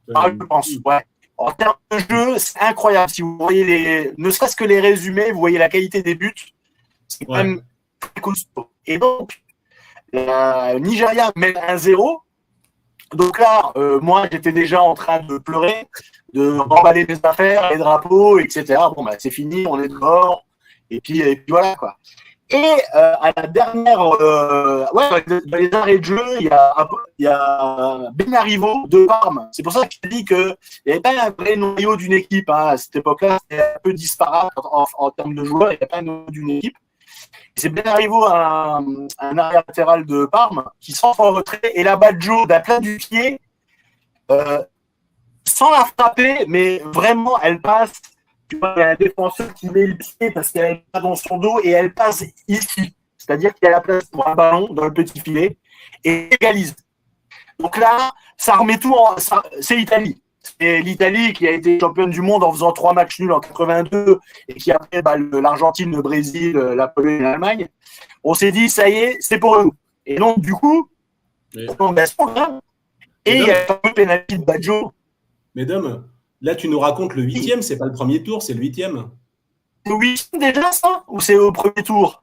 Je pense, ouais. En termes de jeu, c'est incroyable. Si vous voyez ne serait-ce que les résumés, vous voyez la qualité des buts, c'est quand même très costaud. Et donc, le Nigeria mène 1-0. Donc là, moi, j'étais déjà en train de pleurer, de remballer mes affaires, les drapeaux, etc. Bon, bah, c'est fini, on est dehors. Et puis voilà, quoi. Et à la dernière, dans les arrêts de jeu, il y a Benarivo de Parme. C'est pour ça que je dis qu'il n'y avait pas un vrai noyau d'une équipe. Hein. À cette époque-là, c'était un peu disparate en termes de joueurs. Il n'y avait pas un noyau d'une équipe. Et c'est Benarivo, un arrière latéral de Parme, qui s'entre en retrait. Et la Baggio d'un plat du pied, sans la frapper, mais vraiment, elle passe. Tu vois, il y a un défenseur qui met le pied parce qu'elle est dans son dos et elle passe ici. C'est-à-dire qu'il y a la place pour un ballon dans le petit filet et égalise. Donc là, ça remet tout en. C'est l'Italie. C'est l'Italie qui a été championne du monde en faisant 3 matchs nuls en 82 et qui a fait l'Argentine, le Brésil, la Pologne et l'Allemagne. On s'est dit, ça y est, c'est pour nous. Et donc, du coup, c'est pas grave. Et il y a un peu pénalité de Baggio.
Mesdames, là, tu nous racontes le 8e, c'est pas le premier tour, c'est le 8e.
C'est le 8e déjà, ça? Ou c'est au premier tour?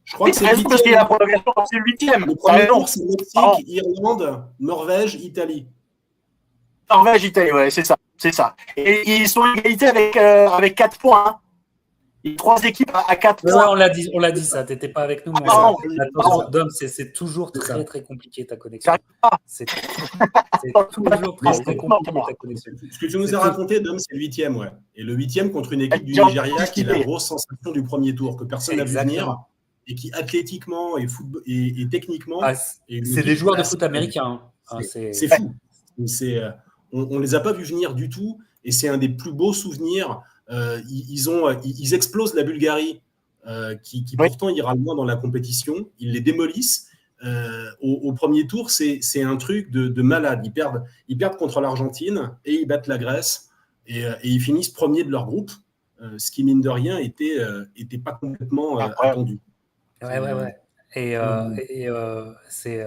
Je crois que c'est le 8e.
Parce qu'il y a la prolongation, c'est le 8e.
Le premier tour, c'est Mexique, Irlande, Norvège, Italie.
Norvège, Italie, ouais, c'est ça. C'est ça. Et ils sont en égalité avec 4 points. Hein. Il y a 3 équipes à 4 points.
On l'a dit ça. Tu n'étais pas avec nous. Mais Dom, c'est toujours très, très compliqué ta connexion. C'est toujours très, très compliqué ta connexion.
Ce que tu nous as raconté, Dom, c'est le 8e, ouais. Et le 8e contre une équipe du Nigeria qui est la grosse sensation du premier tour, que personne n'a vu venir. Et qui athlétiquement et techniquement.
C'est des joueurs de foot américains.
C'est fou. On ne les a pas vus venir du tout. Et c'est un des plus beaux souvenirs. Ils explosent la Bulgarie, qui pourtant ira loin dans la compétition. Ils les démolissent. Au premier tour, c'est un truc de malade. Ils perdent contre l'Argentine et ils battent la Grèce. Et ils finissent premiers de leur groupe, ce qui, mine de rien, était pas complètement attendu.
Ouais. Et c'est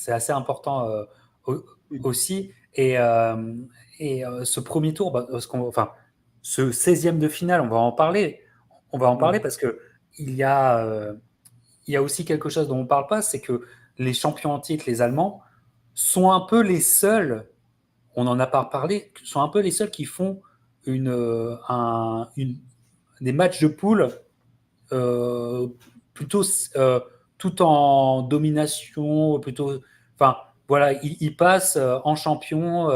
assez important aussi. Et ce premier tour, ce 16e de finale, on va en parler. Parce que il y a aussi quelque chose dont on ne parle pas, c'est que les champions en titre, les Allemands, sont un peu les seuls, on n'en a pas parlé, sont un peu les seuls qui font des matchs de poule plutôt tout en domination, ils passent en champion.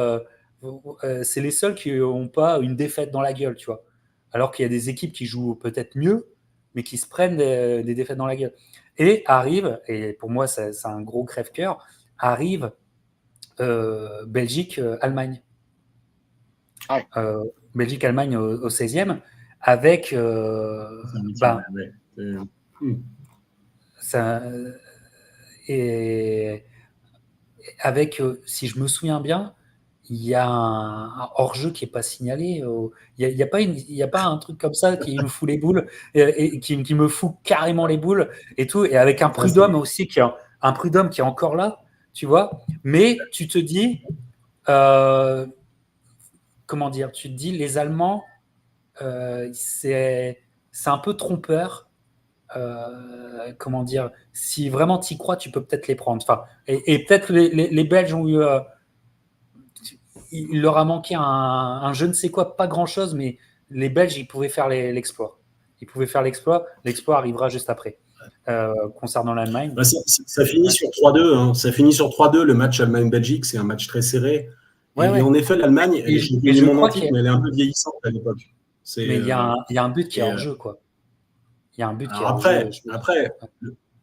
C'est les seuls qui n'ont pas une défaite dans la gueule, tu vois. Alors qu'il y a des équipes qui jouent peut-être mieux, mais qui se prennent des défaites dans la gueule. Et arrive, et pour moi c'est un gros crève-cœur, arrive Belgique-Allemagne. Belgique-Allemagne au 16e, avec avec, si je me souviens bien, il y a un hors-jeu qui n'est pas signalé. Il n'y a pas un truc comme ça qui me fout les boules, et qui me fout carrément les boules et tout. Et avec un Prud'homme aussi, un Prud'homme qui est encore là, tu vois. Mais tu te dis, Euh, comment dire, tu te dis, les Allemands, c'est un peu trompeur. Comment dire, si vraiment tu y crois, tu peux peut-être les prendre. Enfin, et peut-être les Belges ont eu. Il leur a manqué un je ne sais quoi, pas grand-chose, mais les Belges, ils pouvaient faire l'exploit. Ils pouvaient faire l'exploit. L'exploit arrivera juste après. Concernant l'Allemagne.
Bah, ça finit sur 3-2. Hein. Ça finit sur 3-2. Le match Allemagne-Belgique, c'est un match très serré. Et en effet, l'Allemagne, elle est championne du monde entier, mais elle est un peu vieillissante à l'époque.
Mais il y a un but qui est hors jeu, quoi. Il y a un but qui est hors jeu.
Après,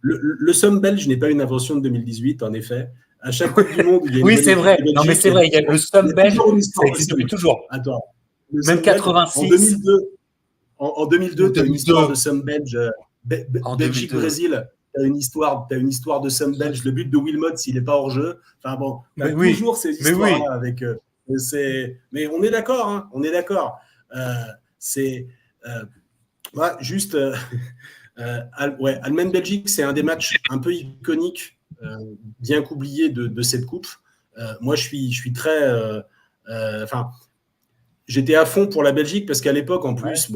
le somme belge n'est pas une invention de 2018, en effet. À chaque Coupe du Monde, il y a une
oui, c'est vrai. Non, mais c'est vrai. Il y a le somme belge, ça existe depuis toujours.
Attends.
Même 86.
En 2002, tu as une histoire de somme belge. Belgique-Brésil, tu as une histoire de somme belge. Le but de Wilmot, s'il n'est pas hors jeu. Enfin bon, tu as toujours ces histoires-là avec. Mais on est d'accord, hein, on est d'accord. Juste. Allemagne-Belgique, c'est un des matchs un peu iconiques, bien qu'oubliés de cette coupe. Moi, je suis très. J'étais à fond pour la Belgique parce qu'à l'époque, en plus,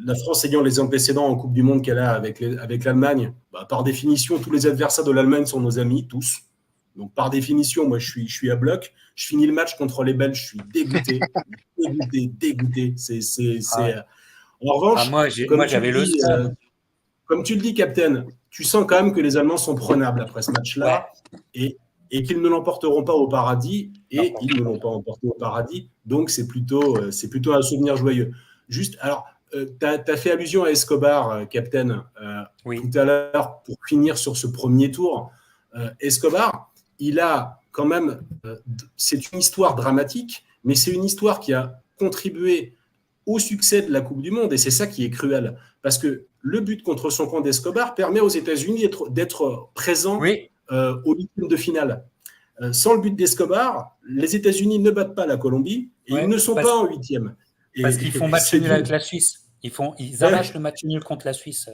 la France ayant les antécédents en Coupe du Monde qu'elle a avec l'Allemagne, par définition, tous les adversaires de l'Allemagne sont nos amis, tous. Donc, par définition, moi, je suis à bloc. Je finis le match contre les Belges, je suis dégoûté. dégoûté. En revanche,
moi, j'avais le seum.
Comme tu le dis, Captain, tu sens quand même que les Allemands sont prenables après ce match-là et qu'ils ne l'emporteront pas au paradis. Et ils ne l'ont pas emporté au paradis. Donc, c'est plutôt un souvenir joyeux. Juste, alors, tu as fait allusion à Escobar, Captain, tout à l'heure, pour finir sur ce premier tour. Escobar, il a quand même. C'est une histoire dramatique, mais c'est une histoire qui a contribué au succès de la Coupe du Monde. Et c'est ça qui est cruel. Parce que le but contre son camp d'Escobar permet aux États-Unis d'être présents au huitième de finale. Sans le but d'Escobar, les États-Unis ne battent pas la Colombie et ils ne sont pas en huitième.
Parce qu'ils font match nul avec la Suisse. Ils arrachent le match nul contre la Suisse,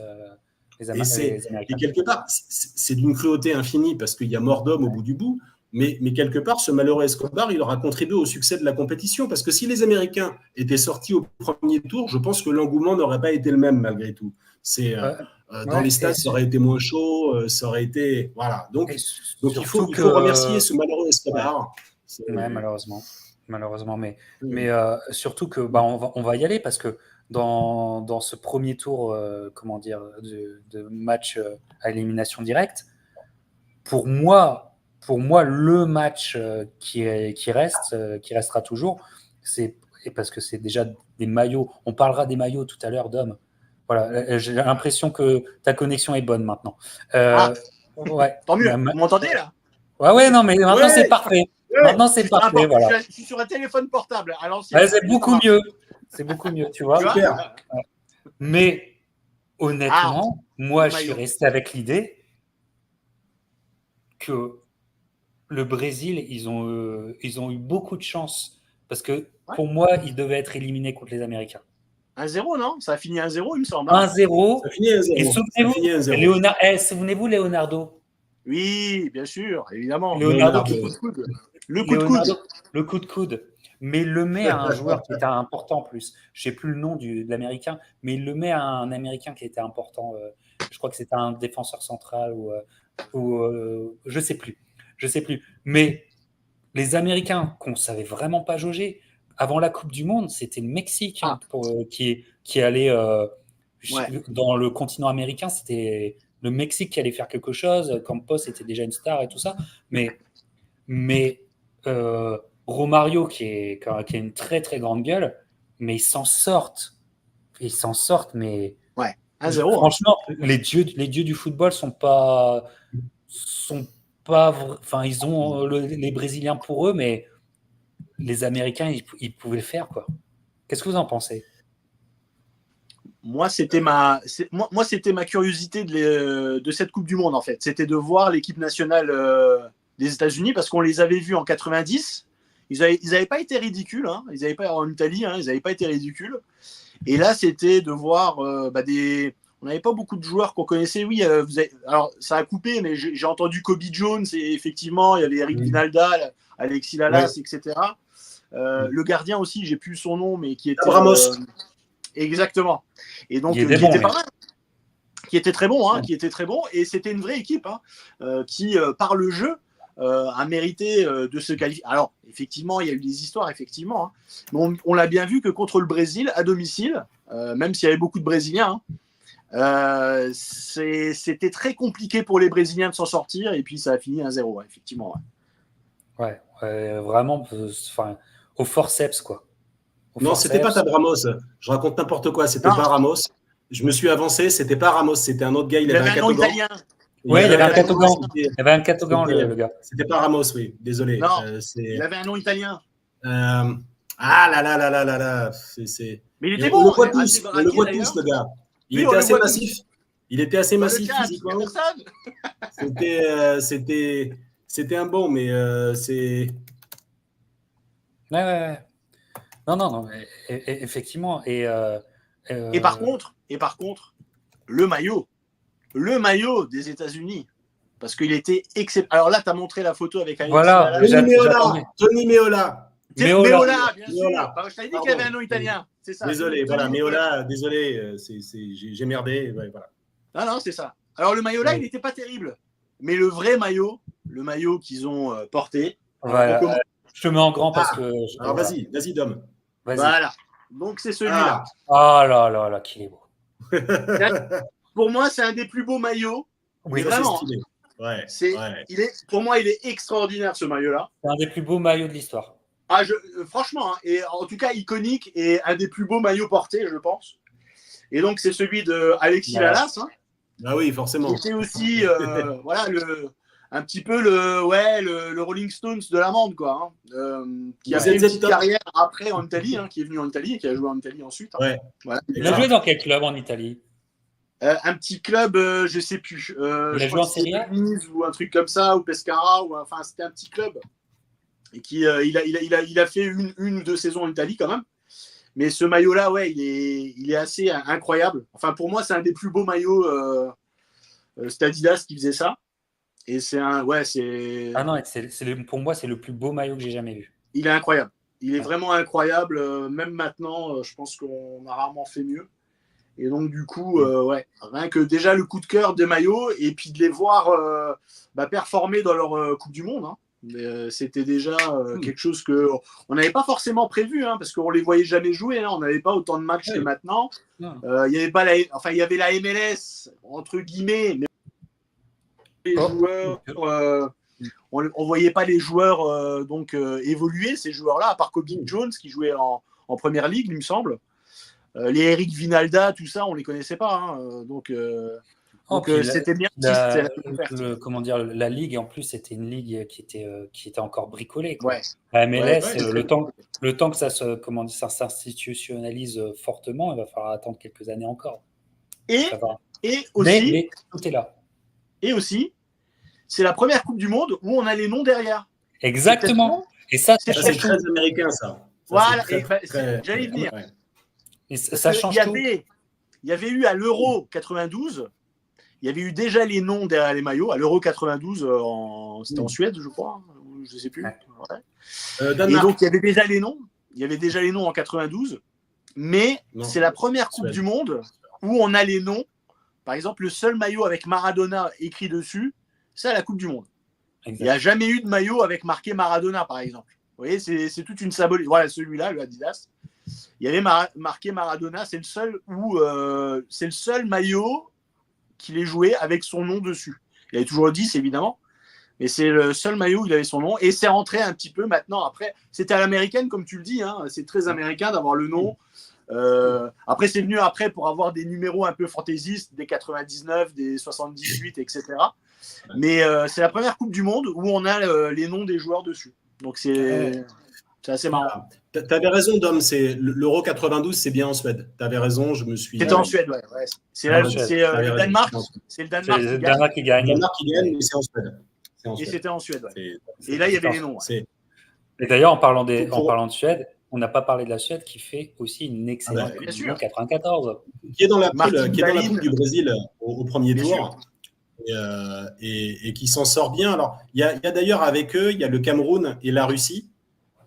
les Américains.
Et quelque part, c'est d'une cruauté infinie parce qu'il y a mort d'homme au bout du bout. Mais quelque part, ce malheureux Escobar, il aura contribué au succès de la compétition. Parce que si les Américains étaient sortis au premier tour, je pense que l'engouement n'aurait pas été le même malgré tout. Dans les stades, ça aurait été moins chaud, ça aurait été… Voilà. Donc il faut remercier ce malheureux Escobar.
Malheureusement. Mais surtout que on va y aller parce que dans ce premier tour de match à élimination directe, pour moi, le match qui restera toujours, c'est parce que c'est déjà des maillots. On parlera des maillots tout à l'heure, Dom. Voilà, j'ai l'impression que ta connexion est bonne maintenant.
Tant mieux. Vous m'entendez là ?
Ouais, non, mais maintenant c'est parfait. Maintenant c'est parfait. Voilà.
Je suis sur un téléphone portable.
C'est beaucoup mieux. C'est beaucoup mieux, tu vois. Mais honnêtement, moi, je suis resté avec l'idée que le Brésil, ils ont eu beaucoup de chance parce que pour moi, ils devaient être éliminés contre les Américains.
1-0, non ? Ça a fini 1-0, il me semble.
1-0.
Ça finit 1-0.
Et souvenez-vous, Leonardo.
Oui, bien sûr, évidemment.
Leonardo.
Le coup de coude.
Mais il le met à un joueur qui était important en plus. Je ne sais plus le nom de l'Américain, mais il le met à un Américain qui était important. Je crois que c'était un défenseur central ou je ne sais plus. Mais les Américains qu'on ne savait vraiment pas jauger, avant la Coupe du Monde, c'était le Mexique qui allait dans le continent américain. C'était le Mexique qui allait faire quelque chose. Campos était déjà une star et tout ça. Mais Romario, qui a une très très grande gueule, mais ils s'en sortent, mais
1-0.
Franchement, les dieux du football sont pas, enfin, ils ont les Brésiliens pour eux, mais les Américains, ils pouvaient le faire, quoi. Qu'est-ce que vous en pensez ?
Moi, c'était ma curiosité de cette Coupe du Monde, en fait. C'était de voir l'équipe nationale des États-Unis, parce qu'on les avait vus en 90. Ils n'avaient pas été ridicules. Hein. Ils n'avaient pas en Italie. Hein, ils n'avaient pas été ridicules. Et là, c'était de voir on n'avait pas beaucoup de joueurs qu'on connaissait. Oui, alors ça a coupé, mais j'ai entendu Kobe Jones et effectivement, il y avait Eric Vinalda. Alexis Lalas, etc. Le gardien aussi, j'ai plus son nom, mais qui était
Ramos.
Exactement. Et donc,
qui était
pas mal. Qui était très bon, qui était très bon, et c'était une vraie équipe qui, par le jeu, a mérité de se qualifier. Alors, effectivement, il y a eu des histoires, effectivement, mais on l'a bien vu que contre le Brésil, à domicile, même s'il y avait beaucoup de Brésiliens, c'était très compliqué pour les Brésiliens de s'en sortir, et puis ça a fini 1-0, effectivement.
Ouais, vraiment, au forceps, quoi.
Non, c'était pas Ramos. Je raconte n'importe quoi. C'était pas Ramos. Je me suis avancé. C'était pas Ramos. C'était un autre gars. Il avait un
nom
catogan.
italien.
Oui, il avait un catogan. Il avait un catogan, le gars.
C'était pas Ramos, oui. Désolé.
Non, il avait un nom italien.
Ah là là là là là là.
Mais il était bon.
On le voit tous, le gars. Il était assez massif. Il était assez massif physiquement. C'était un bon, mais c'est.
Ouais. Non, effectivement. Et
par contre, le maillot des États-Unis, parce qu'il était exceptionnel. Alors là, tu as montré la photo avec Alexis.
Voilà,
Tony Meola.
Meola, bien sûr. Je t'avais dit qu'il avait un nom italien. C'est ça.
Désolé, voilà, Meola, désolé, j'ai merdé. Ouais, voilà.
Non, c'est ça. Alors le maillot là, il n'était pas terrible. Mais le vrai maillot, qu'ils ont porté.
Voilà. Je te mets en grand parce que.
Alors vas-y, Dom.
Voilà. Donc c'est celui-là.
Ah là, qu'il est beau.
Pour moi, c'est un des plus beaux maillots.
Oui,
vraiment. Pour moi, il est extraordinaire ce maillot-là.
C'est un des plus beaux maillots de l'histoire.
Franchement, et en tout cas iconique et un des plus beaux maillots portés, je pense. Et donc c'est celui de Alexis Lalas.
Ah oui, forcément.
C'était aussi, un petit peu le Rolling Stones de l'amende, quoi. Qui a fait une petite carrière après en Italie, qui est venu en Italie et qui a joué en Italie ensuite.
Ouais.
Voilà.
Il a joué dans quel club en Italie?
Un petit club, je sais plus.
Il a joué en Serie A
ou un truc comme ça, ou Pescara, enfin c'était un petit club. Et qui, il a fait une ou deux saisons en Italie quand même. Mais ce maillot-là, il est assez incroyable. Enfin, pour moi, c'est un des plus beaux maillots. C'est Adidas qui faisait ça. Et c'est un.
Ah non, pour moi, c'est le plus beau maillot que j'ai jamais vu.
Il est incroyable. Il est vraiment incroyable. Même maintenant, je pense qu'on a rarement fait mieux. Et donc, du coup, rien que déjà le coup de cœur des maillots et puis de les voir performer dans leur Coupe du Monde. C'était déjà quelque chose qu'on n'avait pas forcément prévu, parce qu'on ne les voyait jamais jouer. On n'avait pas autant de matchs que maintenant. Il y avait la MLS, entre guillemets, mais les joueurs, on ne voyait pas les joueurs évoluer, ces joueurs-là, à part Kobe Jones qui jouait en première ligue, il me semble. Les Eric Vinalda, tout ça, on ne les connaissait pas. Donc c'était bien.
La ligue, en plus, c'était une ligue qui était encore bricolée. Quoi.
Ouais.
La MLS, le temps que ça s'institutionnalise fortement, il va falloir attendre quelques années encore.
Et aussi,
mais tout est là.
Et aussi, c'est la première Coupe du Monde où on a les noms derrière.
Exactement. Et ça
c'est très américain, ça.
Voilà, j'allais venir.
Ouais. Et ça change tout.
Il y avait eu à l'Euro 92, il y avait eu déjà les noms derrière les maillots. À l'Euro 92, c'était en Suède, je crois. Je ne sais plus. Ouais. Et donc, il y avait déjà les noms. Il y avait déjà les noms en 92. Mais c'est la première Coupe du Monde où on a les noms. Par exemple, le seul maillot avec Maradona écrit dessus, c'est à la Coupe du Monde. Exactement. Il n'y a jamais eu de maillot avec marqué Maradona, par exemple. Vous voyez, c'est toute une symbolique. Voilà, celui-là, le Adidas. Il y avait marqué Maradona. C'est le seul maillot qu'il ait joué avec son nom dessus. Il avait toujours 10, évidemment. Mais c'est le seul maillot où il avait son nom. Et c'est rentré un petit peu maintenant. Après, c'était à l'américaine, comme tu le dis. C'est très américain d'avoir le nom. Après, c'est venu après pour avoir des numéros un peu fantaisistes, des 99, des 78, etc. Mais c'est la première Coupe du Monde où on a les noms des joueurs dessus. Donc, c'est assez marrant.
Tu avais raison, Dom. L'Euro 92, c'est bien en Suède. Tu avais raison, je me suis.
C'était en Suède, ouais. C'est le Danemark. C'est le Danemark
qui gagne.
Le Danemark qui gagne, mais c'est en Suède.
Et c'était en Suède, ouais. Et là, il y avait les noms.
Ouais. Et d'ailleurs, en parlant de Suède, on n'a pas parlé de la Suède qui fait aussi une excellente Coupe du Monde 94.
Qui est dans la poule du Brésil au premier tour. et qui s'en sort bien. Alors, il y a d'ailleurs avec eux, il y a le Cameroun et la Russie.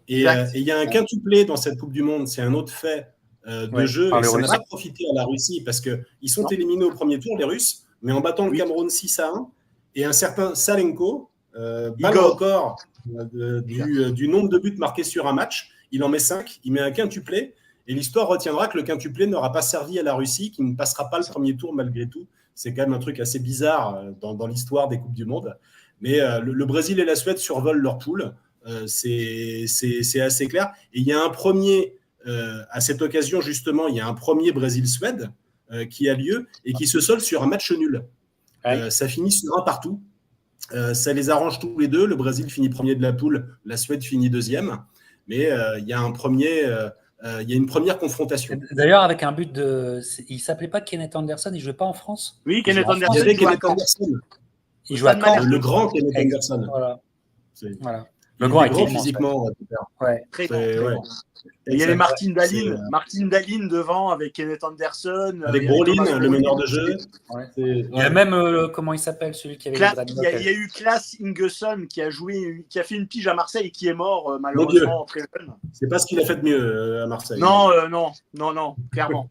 Et il y a un quintuplé dans cette Coupe du Monde. C'est un autre fait de jeu. Et ça n'a pas profité à la Russie parce qu'ils sont éliminés au premier tour, les Russes, mais en battant le Cameroun 6-1. Et un certain Salenko bat le record du nombre de buts marqués sur un match. Il en met 5. Il met un quintuplé. Et l'histoire retiendra que le quintuplé n'aura pas servi à la Russie, qui ne passera pas le premier tour malgré tout. C'est quand même un truc assez bizarre dans l'histoire des Coupes du Monde. Mais le Brésil et la Suède survolent leur poule. C'est assez clair. Et il y a un premier, à cette occasion justement, il y a un premier Brésil-Suède qui a lieu et qui se solde sur un match nul. Ça finit sur un partout. Ça les arrange tous les deux. Le Brésil finit premier de la poule, la Suède finit deuxième. Mais il y a un premier... il y a une première confrontation.
D'ailleurs, avec un but de. Il ne s'appelait pas Kenneth Anderson, il ne jouait pas en France.
Oui, Kenneth Anderson.
Il y avait Kenneth Anderson.
Il joue à Caen.
Le grand Kenneth Anderson.
Voilà.
Le grand physiquement.
Ouais.
Très grand. Et il y avait Martin Dahlin devant avec Kenneth Anderson.
Avec Brolin, le meneur de jeu.
Il y a même, comment il s'appelle, celui qui avait
il y a eu Klaas Ingesson qui a fait une pige à Marseille et qui est mort malheureusement très jeune.
C'est pas ce qu'il a fait de mieux à Marseille.
Non, clairement.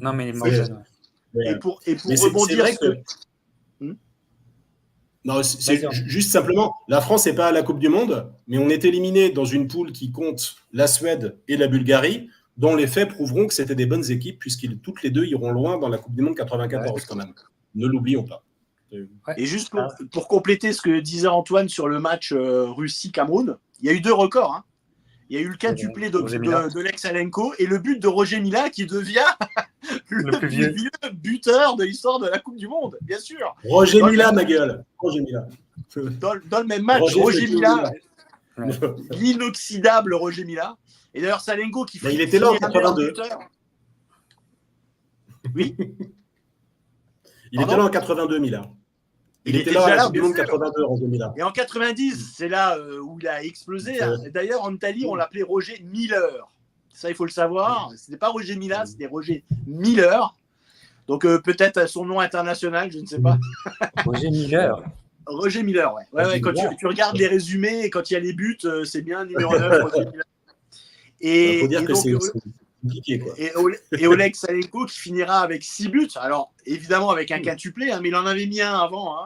Non, mais il est mort jeune.
Et pour rebondir
Non, juste simplement, la France n'est pas à la Coupe du Monde, mais on est éliminé dans une poule qui compte la Suède et la Bulgarie, dont les faits prouveront que c'était des bonnes équipes, puisqu'ils toutes les deux iront loin dans la Coupe du Monde 94 quand même. Ne l'oublions pas.
Et juste pour compléter ce que disait Antoine sur le match Russie-Cameroun, il y a eu 2 records. Hein. Il y a eu le quintuplé de Lex Alenko et le but de Roger Mila qui devient le plus vieux buteur de l'histoire de la Coupe du Monde, bien sûr.
Roger Mila, ma gueule. Roger Mila.
Dans le même match, Roger Mila, l'inoxydable Roger Mila. Et d'ailleurs, Salenko qui fait.
Il était là en 82.
Oui.
Il était là en 82, Mila. Il était là à la Coupe du Monde 82, Roger Mila.
Et en 90, c'est là où il a explosé. D'ailleurs, en Italie, on l'appelait Roger Miller. Ça, il faut le savoir. Ce n'était pas Roger Mila, c'était Roger Miller. Donc, peut-être son nom international, je ne sais pas.
Roger Miller.
Roger Miller, ouais. Quand tu regardes les résumés, quand il y a les buts, c'est bien numéro 9, Roger Miller.
Il faut dire que c'est compliqué, quoi.
Et Oleg Salenko qui finira avec 6 buts. Alors, évidemment, avec un quintuplé, mais il en avait mis un avant.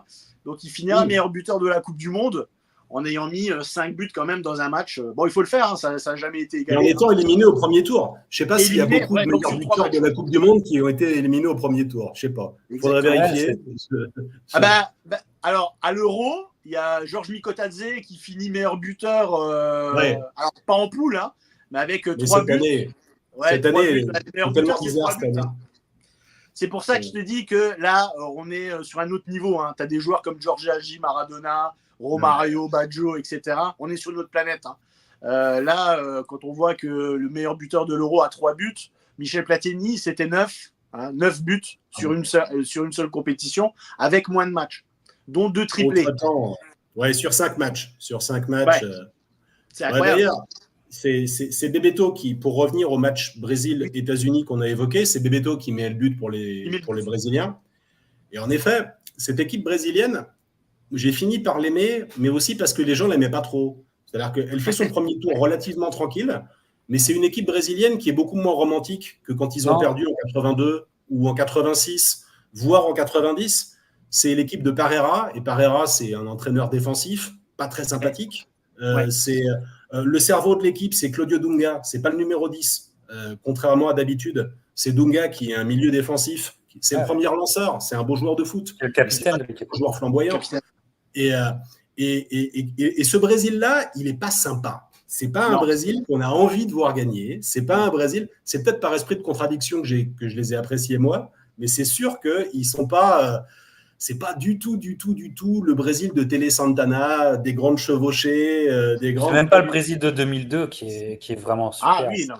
Donc, il finira meilleur buteur de la Coupe du Monde en ayant mis 5 buts quand même dans un match. Bon, il faut le faire, ça n'a jamais été égalé.
Et en étant éliminé au premier tour. Je ne sais pas s'il y a beaucoup de meilleurs buteurs de la Coupe du Monde qui ont été éliminés au premier tour. Je ne sais pas. Il faudrait vérifier.
Alors, à l'Euro, il y a Georges Mikotadze qui finit meilleur buteur. Alors, pas en poule, mais avec 3 buts.
Cette année, c'est tellement bizarre cette année.
C'est pour ça que je te dis que là, on est sur un autre niveau. Tu as des joueurs comme Georges Hagi, Maradona, Romario, Baggio, etc. On est sur une autre planète. Quand on voit que le meilleur buteur de l'Euro a 3 buts, Michel Platini, c'était 9. 9 buts sur une seule compétition, avec moins de matchs, dont 2 triplés.
Sur 5 matchs. C'est incroyable. D'ailleurs, c'est Bebeto qui, pour revenir au match Brésil-États-Unis qu'on a évoqué, c'est Bebeto qui met le but pour les Brésiliens. Et en effet, cette équipe brésilienne, j'ai fini par l'aimer, mais aussi parce que les gens ne l'aimaient pas trop. C'est-à-dire qu'elle fait son premier tour relativement tranquille, mais c'est une équipe brésilienne qui est beaucoup moins romantique que quand ils ont perdu en 82 ou en 86, voire en 90. C'est l'équipe de Parreira, et Parreira, c'est un entraîneur défensif, pas très sympathique. C'est le cerveau de l'équipe, c'est Claudio Dunga, c'est pas le numéro 10, contrairement à d'habitude. C'est Dunga qui est un milieu défensif, c'est le premier lanceur, c'est un beau joueur de foot,
le capitaine de
l'équipe, un joueur flamboyant. Et ce Brésil-là, il est pas sympa. C'est pas un Brésil qu'on a envie de voir gagner. C'est pas un Brésil. C'est peut-être par esprit de contradiction que je les ai appréciés moi, mais c'est sûr qu'ils sont pas. C'est pas du tout le Brésil de Télé Santana, des grandes chevauchées, des grands.
C'est même pas le Brésil de 2002 qui est vraiment super.
Ah oui, non.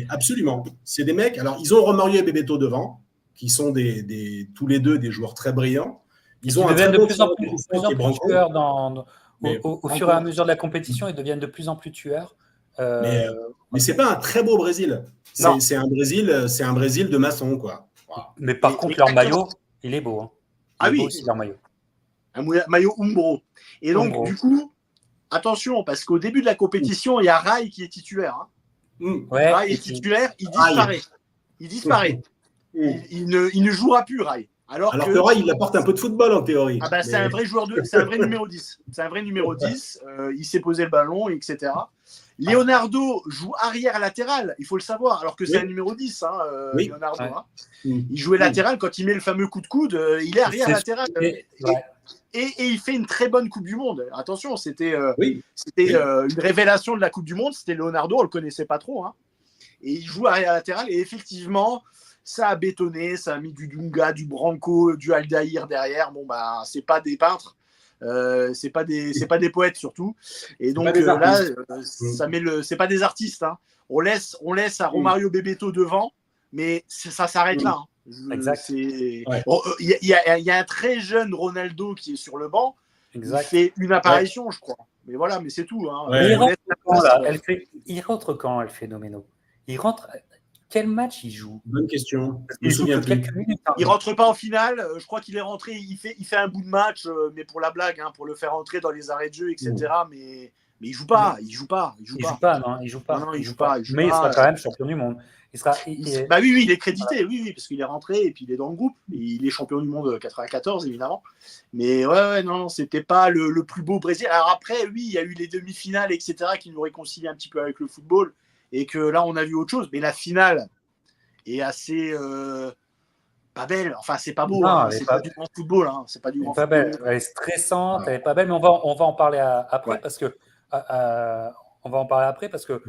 Absolument. C'est des mecs. Alors ils ont Romario et Bebeto devant, qui sont tous les deux des joueurs très brillants. Ils ont
deviennent de plus en plus tueurs au fur et à mesure de la compétition. Ils deviennent de plus en plus tueurs.
Mais c'est pas un très beau Brésil. C'est un Brésil de maçon, quoi.
Mais par contre, leur maillot, il est beau.
Ah oui,
leur maillot.
maillot Umbro. Et donc,
Umbro.
du coup, attention, parce qu'au début de la compétition, il y a Rai qui est titulaire. Hein.
Ouais,
Rai
et
est
puis-
titulaire, il disparaît. Il disparaît. Il ne jouera plus, Rai. Alors
que Rai, il apporte un peu de football en théorie.
Ah bah, c'est un vrai joueur c'est un vrai numéro 10. C'est un vrai numéro 10. Il sait poser le ballon, etc. Leonardo joue arrière latéral, il faut le savoir, alors que c'est
Oui.
un numéro 10, hein,
Oui.
Leonardo.
Ouais.
Hein. Il jouait latéral quand il met le fameux coup de coude, il est arrière
C'est-
latéral.
ouais.
Et il fait une très bonne Coupe du Monde. Attention, c'était
Oui.
une révélation de la Coupe du Monde. C'était Leonardo, on le connaissait pas trop. Hein. Et il joue arrière latéral. Et effectivement, ça a bétonné. Ça a mis du Dunga, du Branco, du Aldaïr derrière. Bon, bah, c'est pas des peintres. C'est pas des poètes surtout. Et donc là, ça met c'est pas des artistes. Hein. On laisse à Romario Bebeto devant, mais ça s'arrête là. Hein.
Exact.
Il y a un très jeune Ronaldo qui est sur le banc.
Exact.
Il fait une apparition, je crois. Mais voilà, mais c'est tout. Hein.
Ouais.
Il rentre quand, là il rentre quand, El Phénoméno? Il rentre. Quel match il joue?
Bonne question. Je
Il
me
joue
souviens
que
plus.
quelques minutes. Hein.
Il rentre pas en finale. Je crois qu'il est rentré. Il fait un bout de match, mais pour la blague, hein, pour le faire entrer dans les arrêts de jeu, etc. Mais il joue pas. Il joue pas.
Il joue pas, non, il joue pas.
Non,
il joue pas.
il joue
Mais
pas.
il sera quand même champion du monde. Il sera.
Bah oui, il est crédité, oui, parce qu'il est rentré et puis il est dans le groupe. Et il est champion du monde 94, évidemment. Mais ouais, non, c'était pas le plus beau Brésil. Alors après, oui, il y a eu les demi-finales, etc., qui nous réconcilient un petit peu avec le football. Et que là, on a vu autre chose. Mais la finale est assez pas belle. Enfin, c'est pas beau.
Non,
hein.
elle est
C'est
pas-
pas du grand football. Hein. C'est pas du
Elle
grand
est pas
football.
belle. Elle est stressante, elle est pas belle, mais on va en parler après
Ouais.
parce que on va en parler après parce que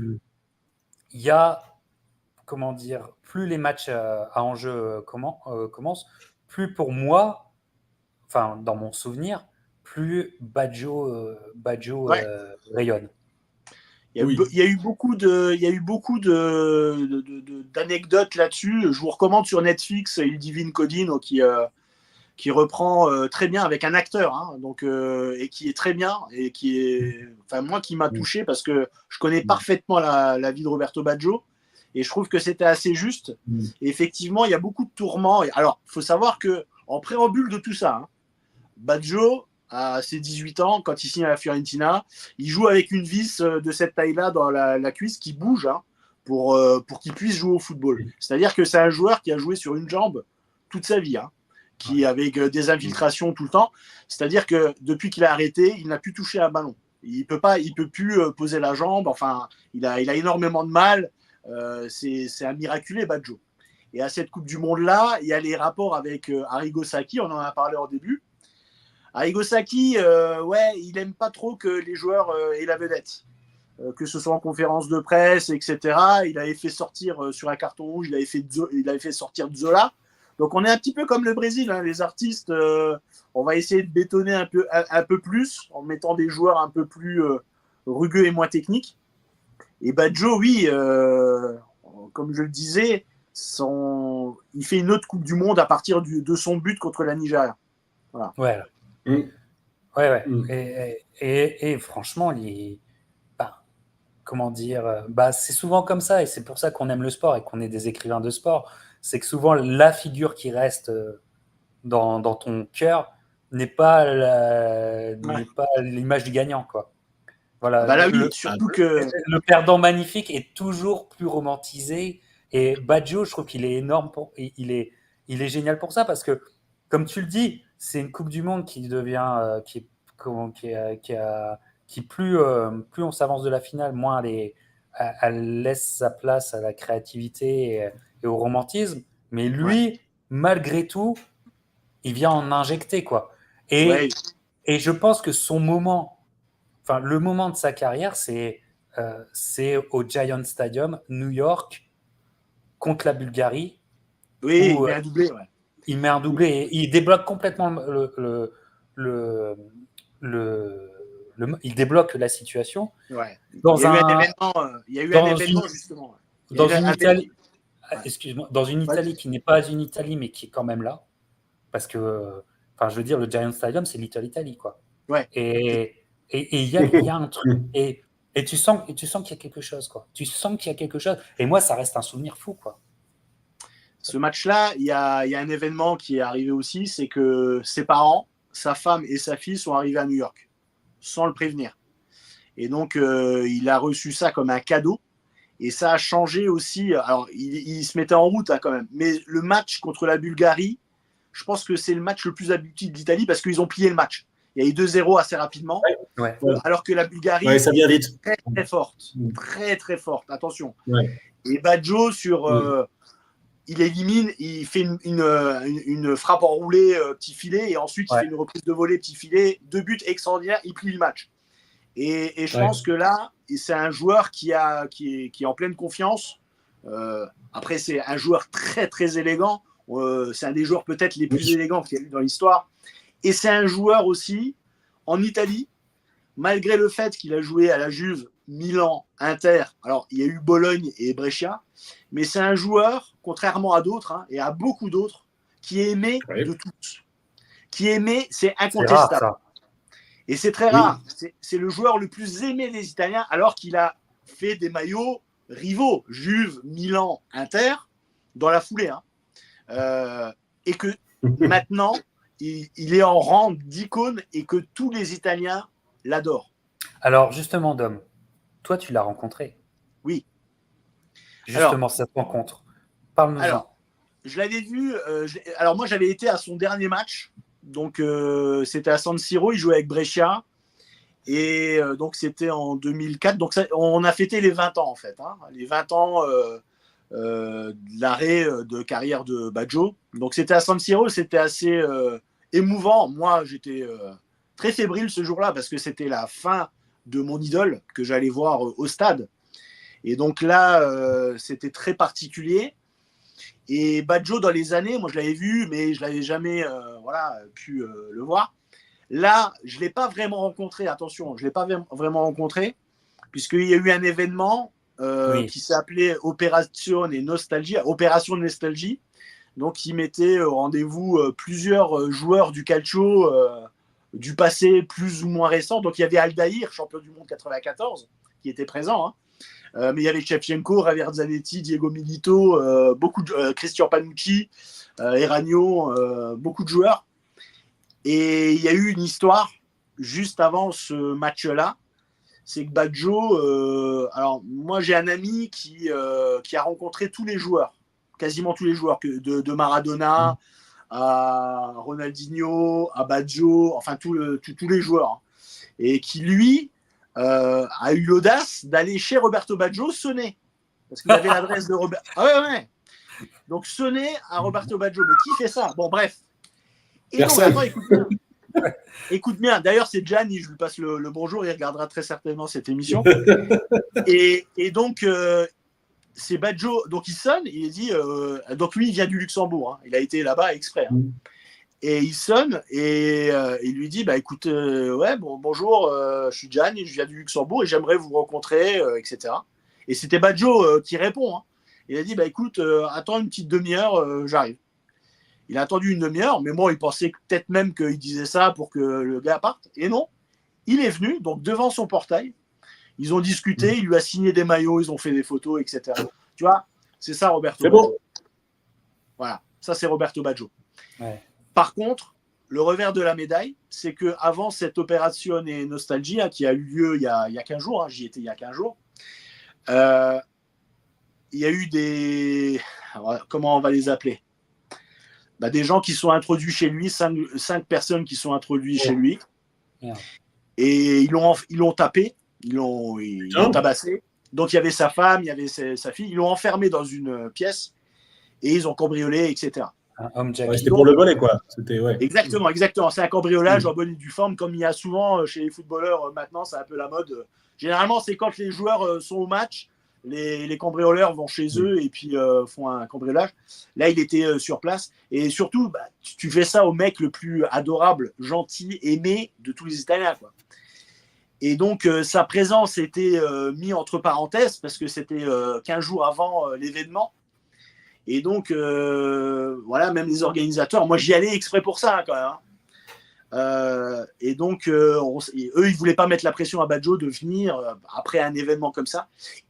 il y a, comment dire, plus les matchs à enjeu commencent, plus pour moi, enfin dans mon souvenir, plus Baggio rayonne.
Il y a eu beaucoup d'anecdotes là-dessus. Je vous recommande sur Netflix Il Divine Codino qui reprend très bien avec un acteur, hein, donc, et qui est très bien et moi qui m'a touché parce que je connais parfaitement la vie de Roberto Baggio et je trouve que c'était assez juste. Et effectivement, il y a beaucoup de tourments. Alors, il faut savoir que en préambule de tout ça, hein, Baggio à ses 18 ans, quand il signe à la Fiorentina, il joue avec une vis de cette taille-là dans la cuisse qui bouge hein, pour qu'il puisse jouer au football. C'est-à-dire que c'est un joueur qui a joué sur une jambe toute sa vie, hein, qui avec des infiltrations tout le temps. C'est-à-dire que depuis qu'il a arrêté, il n'a plus touché un ballon. Il peut plus poser la jambe. Enfin, il a énormément de mal. C'est un miraculé, Baggio. Et à cette Coupe du Monde-là, il y a les rapports avec Arrigo Sacchi, on en a parlé au début. Arrigo Sacchi, il n'aime pas trop que les joueurs aient la vedette. Que ce soit en conférence de presse, etc. Il avait fait sortir sur un carton rouge, il avait fait sortir Zola. Donc on est un petit peu comme le Brésil, hein, les artistes, on va essayer de bétonner un peu plus en mettant des joueurs un peu plus rugueux et moins techniques. Et Baggio, oui, comme je le disais, il fait une autre Coupe du Monde à partir de son but contre la Nigeria. Voilà.
Ouais. Et franchement, comment dire, c'est souvent comme ça et c'est pour ça qu'on aime le sport et qu'on est des écrivains de sport. C'est que souvent la figure qui reste dans ton cœur n'est pas l'image du gagnant, quoi. Voilà.
Là, oui, surtout que
le perdant magnifique est toujours plus romantisé. Et Baggio, je trouve qu'il est énorme il est génial pour ça parce que, comme tu le dis, c'est une Coupe du Monde qui devient plus on s'avance de la finale, moins elle laisse sa place à la créativité et au romantisme. Mais lui, malgré tout, il vient en injecter, quoi. Et je pense que son moment, enfin le moment de sa carrière, c'est au Giant Stadium, New York, contre la Bulgarie.
Oui, il met un doublé,
Il met un doublé et il débloque complètement il débloque la situation.
Ouais. Il y a eu un événement justement.
Dans une Italie, excuse-moi, dans une Italie qui n'est pas une Italie mais qui est quand même là, parce que, enfin, je veux dire, le Giant Stadium, c'est Little Italy, quoi.
Ouais.
Et il y a un truc et tu sens qu'il y a quelque chose, quoi. Tu sens qu'il y a quelque chose. Et moi, ça reste un souvenir fou, quoi.
Ce match-là, il y a un événement qui est arrivé aussi, c'est que ses parents, sa femme et sa fille sont arrivés à New York, sans le prévenir. Et donc, il a reçu ça comme un cadeau. Et ça a changé aussi. Alors, il se mettait en route quand même. Mais le match contre la Bulgarie, je pense que c'est le match le plus abouti de l'Italie parce qu'ils ont plié le match. Il y a eu 2-0 assez rapidement.
Ouais.
Alors que la Bulgarie
ça vient vite.
Très, très forte. Très, très forte. Attention.
Ouais.
Et Baggio, il élimine, il fait une frappe enroulée, petit filet. Et ensuite, il fait une reprise de volée, petit filet. 2 buts extraordinaires. Il plie le match. Et je pense que là, c'est un joueur qui est en pleine confiance. Après, c'est un joueur très, très élégant. C'est un des joueurs peut-être les plus élégants qu'il y a eu dans l'histoire. Et c'est un joueur aussi, en Italie, malgré le fait qu'il a joué à la Juve, Milan, Inter. Alors, il y a eu Bologne et Brescia. Mais c'est un joueur, contrairement à d'autres, et à beaucoup d'autres, qui est aimé de tous. Qui est aimé, c'est incontestable.
C'est rare, ça.
Et c'est très rare. C'est le joueur le plus aimé des Italiens, alors qu'il a fait des maillots rivaux, Juve, Milan, Inter, dans la foulée. Et que maintenant, il est en rang d'icône et que tous les Italiens l'adorent.
Alors, justement, Dom, toi, tu l'as rencontré.
Oui.
Justement, cette rencontre. Parle-nous-en.
Alors, je l'avais vu. Alors, moi, j'avais été à son dernier match. Donc, c'était à San Siro. Il jouait avec Brescia. Et donc, c'était en 2004. Donc, on a fêté les 20 ans, en fait. Les 20 ans de l'arrêt de carrière de Baggio. Donc, c'était à San Siro. C'était assez émouvant. Moi, j'étais très fébrile ce jour-là parce que c'était la fin de mon idole que j'allais voir au stade. Et donc là, c'était très particulier. Et Baggio, dans les années, moi, je l'avais vu, mais je ne l'avais jamais pu le voir. Là, je ne l'ai pas vraiment rencontré. Attention, je ne l'ai pas vraiment rencontré, puisqu'il y a eu un événement qui s'appelait Opération Nostalgie. Donc, il mettait au rendez-vous plusieurs joueurs du calcio du passé plus ou moins récent. Donc, il y avait Aldair, champion du monde 94, qui était présent. Mais il y avait Shevchenko, Javier Zanetti, Diego Milito, Christian Panucci, Eranio, beaucoup de joueurs. Et il y a eu une histoire juste avant ce match-là. C'est que Baggio, alors moi j'ai un ami qui a rencontré tous les joueurs, quasiment tous les joueurs, de Maradona à Ronaldinho, à Baggio, enfin tous les joueurs. Et qui lui a eu l'audace d'aller chez Roberto Baggio sonner. Parce qu'il avait l'adresse de Roberto. Ah ouais. Donc sonner à Roberto Baggio. Mais qui fait ça? Bon, bref. Et donc, attends, écoute bien. D'ailleurs, c'est Gianni, je lui passe le bonjour. Il regardera très certainement cette émission. Et donc, c'est Baggio. Donc, il sonne. Il dit. Donc, lui, il vient du Luxembourg. Il a été là-bas exprès. Et il sonne et il lui dit écoute, bonjour, je suis Gianni, je viens du Luxembourg et j'aimerais vous rencontrer, etc. Et c'était Baggio qui répond. Il a dit écoute, attends une petite demi-heure, j'arrive. Il a attendu une demi-heure, mais bon, il pensait peut-être même qu'il disait ça pour que le gars parte. Et non, il est venu, donc devant son portail. Ils ont discuté, il lui a signé des maillots, ils ont fait des photos, etc. Tu vois, c'est ça Roberto Baggio. Bon. Voilà, ça c'est Roberto Baggio.
Ouais.
Par contre, le revers de la médaille, c'est qu'avant cette opération Nostalgie qui a eu lieu il y a 15 jours, j'y étais il y a 15 jours, il y a eu des... Comment on va les appeler? Des gens qui sont introduits chez lui, 5 personnes qui sont introduites chez lui, et ils l'ont tapé, ils l'ont tabassé. Donc il y avait sa femme, il y avait sa fille, ils l'ont enfermé dans une pièce, et ils ont cambriolé, etc.
C'était pour le volet, quoi.
Exactement. C'est un cambriolage en bonne et due forme, comme il y a souvent chez les footballeurs maintenant, c'est un peu la mode. Généralement, c'est quand les joueurs sont au match, les cambrioleurs vont chez eux et puis font un cambriolage. Là, il était sur place. Et surtout, tu fais ça au mec le plus adorable, gentil, aimé de tous les Italiens, quoi. Et donc, sa présence était mise entre parenthèses parce que c'était 15 jours avant l'événement. Et donc, même les organisateurs, moi j'y allais exprès pour ça quand même. Et donc, eux, ils ne voulaient pas mettre la pression à Baggio de venir après un événement comme ça.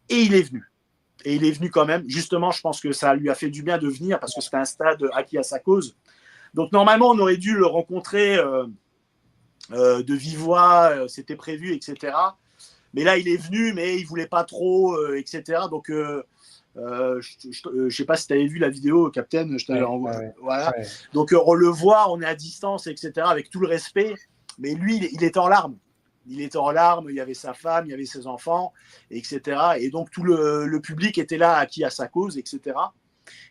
Et il est venu. Et il est venu quand même. Justement, je pense que ça lui a fait du bien de venir parce que c'était un stade acquis à sa cause. Donc, normalement, on aurait dû le rencontrer de vive voix, c'était prévu, etc. Mais là, il est venu, mais il voulait pas trop, etc. Donc, je sais pas si tu avais vu la vidéo, Captain, je t'avais envoyé. Voilà.
Ouais.
Donc, on le voit, on est à distance, etc. Avec tout le respect. Mais lui, il était en larmes. Il était en larmes, il y avait sa femme, il y avait ses enfants, etc. Et donc, tout le public était là, acquis à sa cause, etc.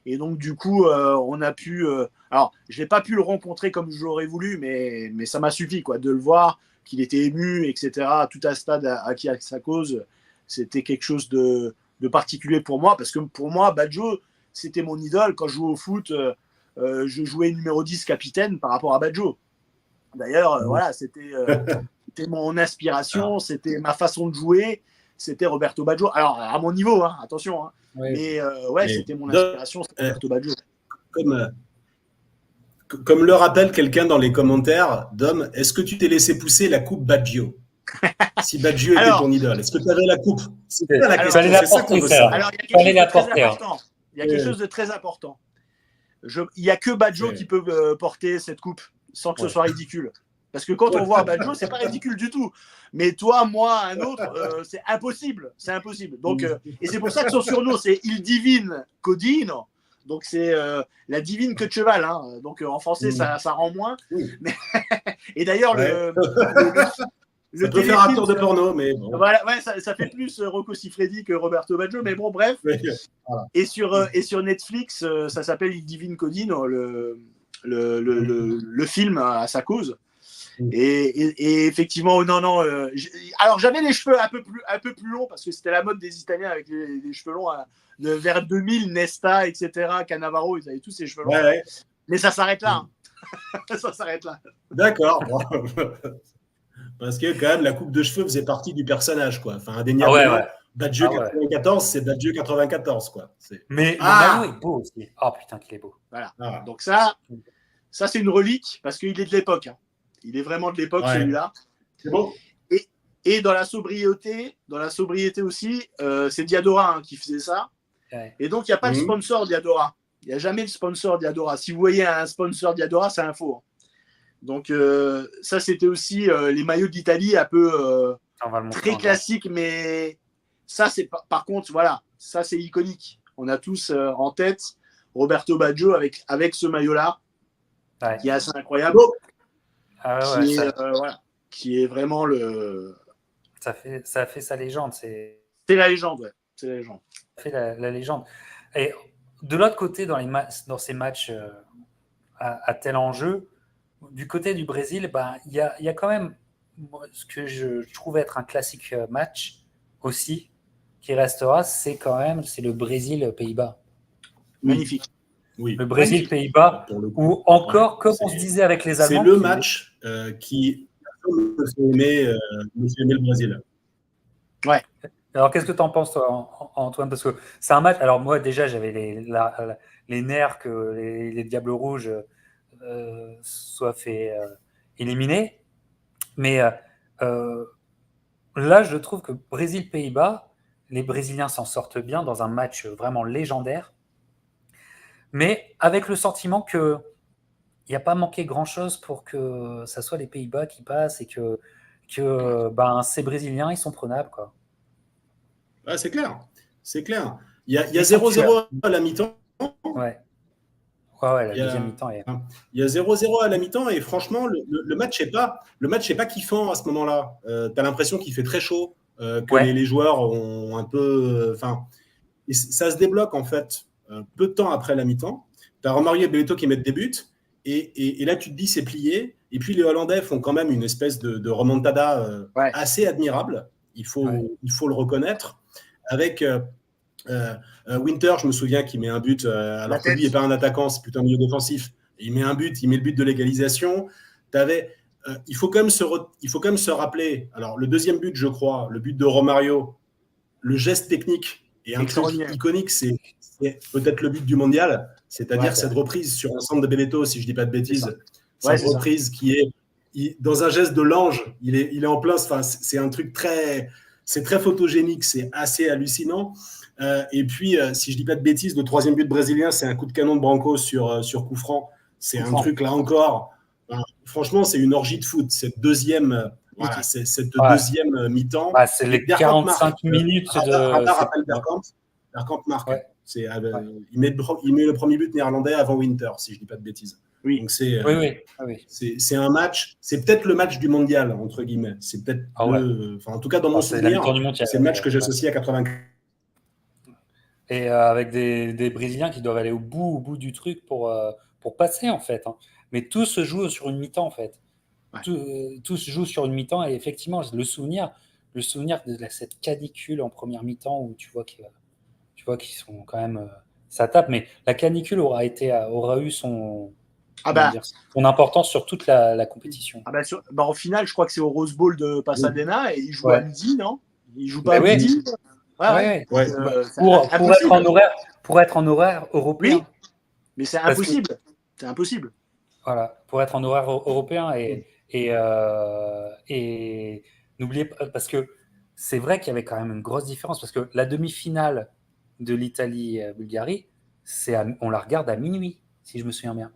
Et donc, du coup, on a pu. Alors, je n'ai pas pu le rencontrer comme j'aurais voulu, mais ça m'a suffi, quoi, de le voir, qu'il était ému, etc. Tout un stade acquis à sa cause, c'était quelque chose de particulier pour moi, parce que pour moi, Badjo, c'était mon idole. Quand je jouais au foot, je jouais numéro 10 capitaine par rapport à Badjo. D'ailleurs, voilà, c'était mon inspiration, c'était ma façon de jouer, c'était Roberto Baggio. Alors, à mon niveau, hein, attention, hein. Mais c'était mon inspiration, c'était Roberto Baggio.
Comme le rappelle quelqu'un dans les commentaires, Dom, est-ce que tu t'es laissé pousser la coupe Baggio? Si Baggio était ton idole, est-ce que tu avais la coupe?
C'est ça la question, c'est ça qu'on veut savoir.
Alors, il y a quelque chose de très important. Il n'y a que Baggio qui peut porter cette coupe sans que ce soit ridicule. Parce que quand on voit Baggio, c'est pas ridicule du tout. Mais toi, moi, un autre, c'est impossible. C'est impossible. Donc, et c'est pour ça que son surnom, c'est Il Divine Codino. Donc, c'est la divine queue de cheval. Hein. Donc, en français, ça rend moins. Mais et d'ailleurs,
le peut faire un tour de porno, mais bon.
Voilà, ça fait plus Rocco Siffredi que Roberto Baggio, mais bon, bref. Voilà. Et sur Netflix, ça s'appelle Il Divine Codino, le film à sa cause. Et effectivement, alors j'avais les cheveux un peu plus longs parce que c'était la mode des Italiens avec les cheveux longs vers 2000, Nesta, etc., Cannavaro, ils avaient tous ces cheveux longs. Ouais. Mais ça s'arrête là. Hein. Ça s'arrête là.
D'accord. Parce que quand même, la coupe de cheveux faisait partie du personnage, quoi. Enfin, indéniablement, Baggio 94, c'est Baggio 94, quoi.
Mais Mano est beau aussi. Oh putain, qu'il est beau.
Voilà. Donc ça c'est une relique parce qu'il est de l'époque. Hein. Il est vraiment de l'époque, celui-là.
C'est beau.
Et dans la sobriété aussi, c'est Diadora qui faisait ça. Ouais. Et donc, il n'y a pas de sponsor Diadora. Il n'y a jamais de sponsor Diadora. Si vous voyez un sponsor Diadora, c'est un faux. Donc, ça, c'était aussi les maillots d'Italie un peu très classiques. Mais ça, c'est par contre, voilà, ça, c'est iconique. On a tous en tête Roberto Baggio avec ce maillot-là, qui est assez incroyable. Qui est vraiment le.
Ça a fait sa légende. C'est
la légende, ouais. C'est la légende.
Ça fait la légende. Et de l'autre côté, dans ces matchs à tel enjeu, du côté du Brésil, il y a quand même ce que je trouve être un classique match aussi qui restera, c'est le Brésil-Pays-Bas.
Magnifique.
Oui.
Le Brésil-Pays-Bas, ou encore, comme on se disait avec les Allemands.
C'est le match qui me fait aimer le Brésil.
Ouais. Alors, qu'est-ce que tu en penses, toi, Antoine? Parce que c'est un match. Alors, moi, déjà, j'avais les nerfs que les Diables Rouges soient fait éliminer. Mais là, je trouve que Brésil-Pays-Bas, les Brésiliens s'en sortent bien dans un match vraiment légendaire. Mais avec le sentiment qu'il n'y a pas manqué grand-chose pour que ça soit les Pays-Bas qui passent et que ces Brésiliens, ils sont prenables, quoi.
Ouais, c'est clair. C'est clair. Il y a 0-0 à la mi-temps.
Ouais, la deuxième mi-temps.
Il y a 0-0 à la mi-temps et franchement, le match n'est pas kiffant à ce moment-là. Tu as l'impression qu'il fait très chaud, que les joueurs ont un peu… ça se débloque en fait peu de temps après la mi-temps. Tu as Romario et Bebeto qui mettent des buts et là, tu te dis c'est plié. Et puis, les Hollandais font quand même une espèce de remontada assez admirable. Il faut le reconnaître. Avec Winter, je me souviens qu'il met un but, alors que lui n'est pas un attaquant, c'est plutôt un milieu défensif. Il met un but, il met le but de l'égalisation. Il faut quand même se rappeler, alors le deuxième but, je crois, le but de Romario, le geste technique et un truc iconique, c'est peut-être le but du mondial, c'est-à-dire cette reprise sur un centre de Bebeto, si je ne dis pas de bêtises. Cette reprise qui est dans un geste de l'ange, il est en plein, c'est un truc c'est très photogénique, c'est assez hallucinant. Et puis, si je ne dis pas de bêtises, le troisième but brésilien, c'est un coup de canon de Branco sur coup franc. C'est un truc, là encore, franchement, c'est une orgie de foot. Cette deuxième, cette
Ouais.
deuxième mi-temps.
Bah, c'est les
Bergkamp
45
marque.
minutes de.
Radar appelle Bergkamp. Bergkamp marque.
Ouais.
Il met le premier but néerlandais avant Winter, si je ne dis pas de bêtises.
Oui.
Donc c'est un match, c'est peut-être le match du mondial, entre guillemets. C'est peut-être en tout cas dans mon souvenir, c'est le match que j'associe à 84.
Et avec des Brésiliens qui doivent aller au bout du truc pour passer, en fait. Hein. Mais tout se joue sur une mi-temps, en fait.
Ouais.
Tout se joue sur une mi-temps. Et effectivement, le souvenir de cette canicule en première mi-temps où tu vois qu'ils sont quand même... ça tape, mais la canicule aura eu son importance sur toute la compétition.
En finale, je crois que c'est au Rose Bowl de Pasadena et ils jouent à midi, non? Ils jouent pas à midi.
Pour être en horaire européen.
Oui, mais c'est impossible. C'est impossible.
Voilà, pour être en horaire européen et n'oubliez pas, parce que c'est vrai qu'il y avait quand même une grosse différence, parce que la demi-finale de l'Italie-Bulgarie, on la regarde à minuit, si je me souviens bien.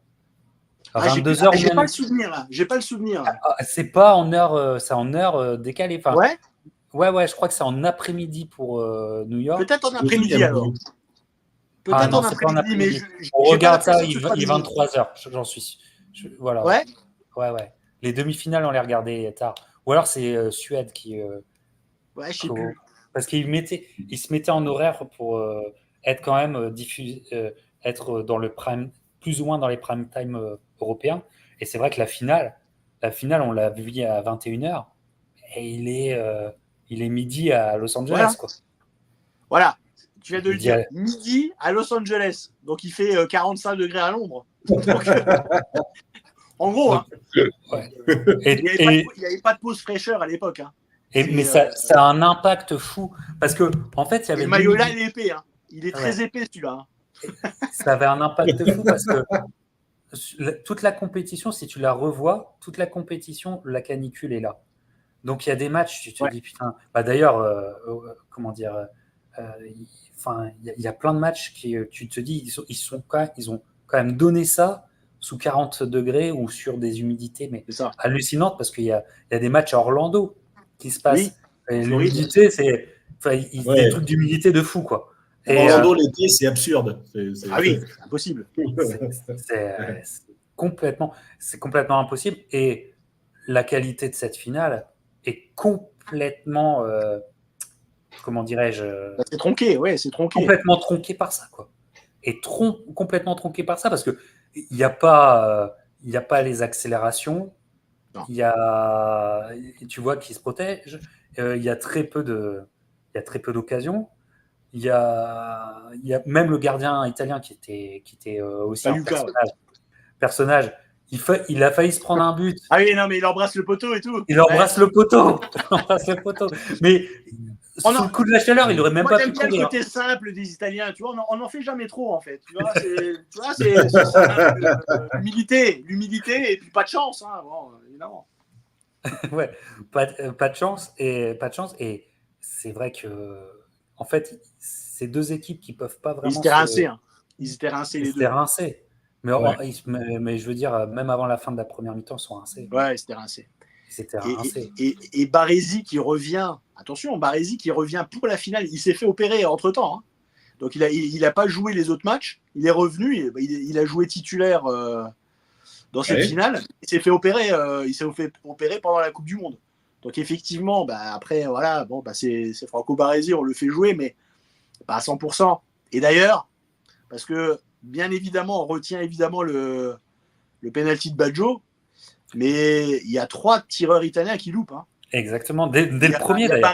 22h. J'ai pas le souvenir là.
C'est pas en heure, c'est en heure décalée. Enfin, Ouais, je crois que c'est en après-midi pour New York.
Peut-être en après-midi alors.
Peut-être en après-midi, mais on regarde ça, il est 23h, j'en suis. Voilà.
Ouais.
Les demi-finales, on les regardait tard. Ou alors c'est Suède qui.
Je sais plus.
Parce qu'il se mettait en horaire pour être quand même diffusé, être dans le prime, plus ou moins dans les prime time européens. Et c'est vrai que la finale, on l'a vu à 21h et il est midi à Los Angeles.
Voilà. Tu viens de le dire. Midi à Los Angeles. Donc, il fait 45 degrés à Londres. Donc, en gros, il n'y avait pas de pause fraîcheur à l'époque. Hein.
Mais ça a un impact fou. Parce que, en fait, il y avait.
Le maillot là, il est épais. Hein. Il est très épais, celui-là.
Ça avait un impact fou parce que toute la compétition, si tu la revois, la canicule est là. Donc, il y a des matchs, tu te dis, putain. D'ailleurs, comment dire. Il y a plein de matchs qui, tu te dis, ils ont quand même donné ça sous 40 degrés ou sur des humidités, mais hallucinantes parce qu'il y a des matchs à Orlando qui se passent. Et l'humidité, c'est des trucs d'humidité de fou, quoi.
Orlando, l'été, c'est absurde.
C'est impossible.
C'est complètement impossible. Et la qualité de cette finale est complètement... comment dirais-je
c'est tronqué, c'est tronqué.
Complètement tronqué par ça, quoi. Et complètement tronqué par ça, parce que il n'y a pas les accélérations. Tu vois qu'ils se protègent. Il y a très peu d'occasions. Il y a même le gardien italien qui était aussi un personnage. Il a failli se prendre un but.
Ah oui, non, mais il embrasse le poteau et tout.
Il embrasse le poteau. Mais sous le coup de la chaleur, il aurait même pas pu courir.
J'aime bien le côté simple des Italiens. Tu vois, on n'en fait jamais trop, en fait. Tu vois, c'est simple. L'humilité et puis pas de chance, hein, évidemment.
Pas de chance. Et c'est vrai que, en fait, ces deux équipes qui peuvent pas vraiment...
Ils étaient rincés, les deux.
Ils étaient rincés. Mais je veux dire, même avant la fin de la première mi-temps, ils sont rincés.
Ouais, ils étaient rincés.
Et
Baresi qui revient, attention, Baresi qui revient pour la finale, il s'est fait opérer entre-temps. Hein. Donc, il a pas joué les autres matchs. Il est revenu, il a joué titulaire dans cette finale. Il s'est fait opérer pendant la Coupe du Monde. Donc, effectivement, après, voilà, c'est Franco Baresi, on le fait jouer, mais pas à 100%. Et d'ailleurs, parce que, bien évidemment, on retient évidemment le penalty de Baggio, mais il y a 3 tireurs italiens qui loupent. Hein.
Exactement, dès le premier d'ailleurs.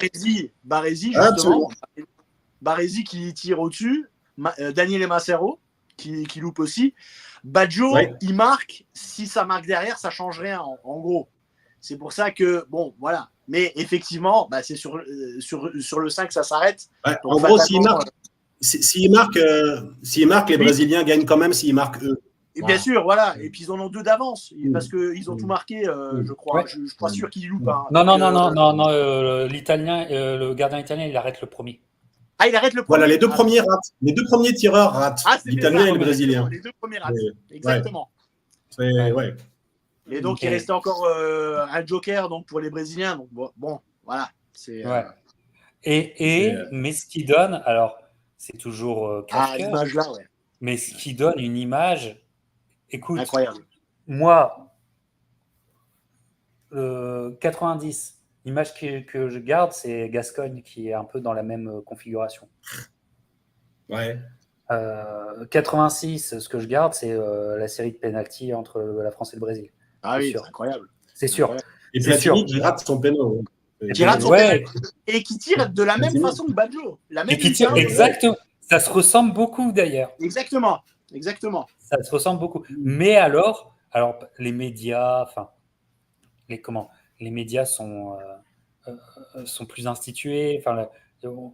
Baresi, justement. Baresi qui tire au-dessus. Daniele Massero qui loupe aussi. Baggio, il marque. Si ça marque derrière, ça ne change rien, en gros. C'est pour ça que, voilà. Mais effectivement, c'est sur le 5, ça s'arrête.
Ouais, en gros, s'il marque, les Brésiliens gagnent quand même s'il marque eux.
Et bien sûr, voilà. Et puis ils en ont 2 d'avance parce qu'ils ont tout marqué, je crois. Je ne suis pas sûr qu'ils loupent. Hein.
Non. L'Italien, le gardien italien, il arrête le premier.
Ah, il arrête le premier.
Voilà, les deux premiers ratent. Les 2 premiers tireurs ratent. L'Italien et le Brésilien.
Les 2 premiers ratent. Exactement. Et donc, il restait encore un joker donc, pour les Brésiliens. Donc, bon voilà.
Ouais. Mais ce qui donne, alors, c'est toujours crève-cœur,
l'image-là, ouais.
mais ce qui donne une image, écoute,
Incroyable.
Moi, 90, l'image que je garde, c'est Gascogne qui est un peu dans la même configuration.
Ouais.
86, ce que je garde, c'est la série de pénalty entre la France et le Brésil.
Ah oui,
sûr.
c'est incroyable.
C'est sûr.
Et Platini qui rate son péno.
Et qui tire de la même façon que Baggio.
Et qui tire exactement. Ça se ressemble beaucoup d'ailleurs.
Exactement.
Ça se ressemble beaucoup. Mais alors les médias, les médias sont plus institués.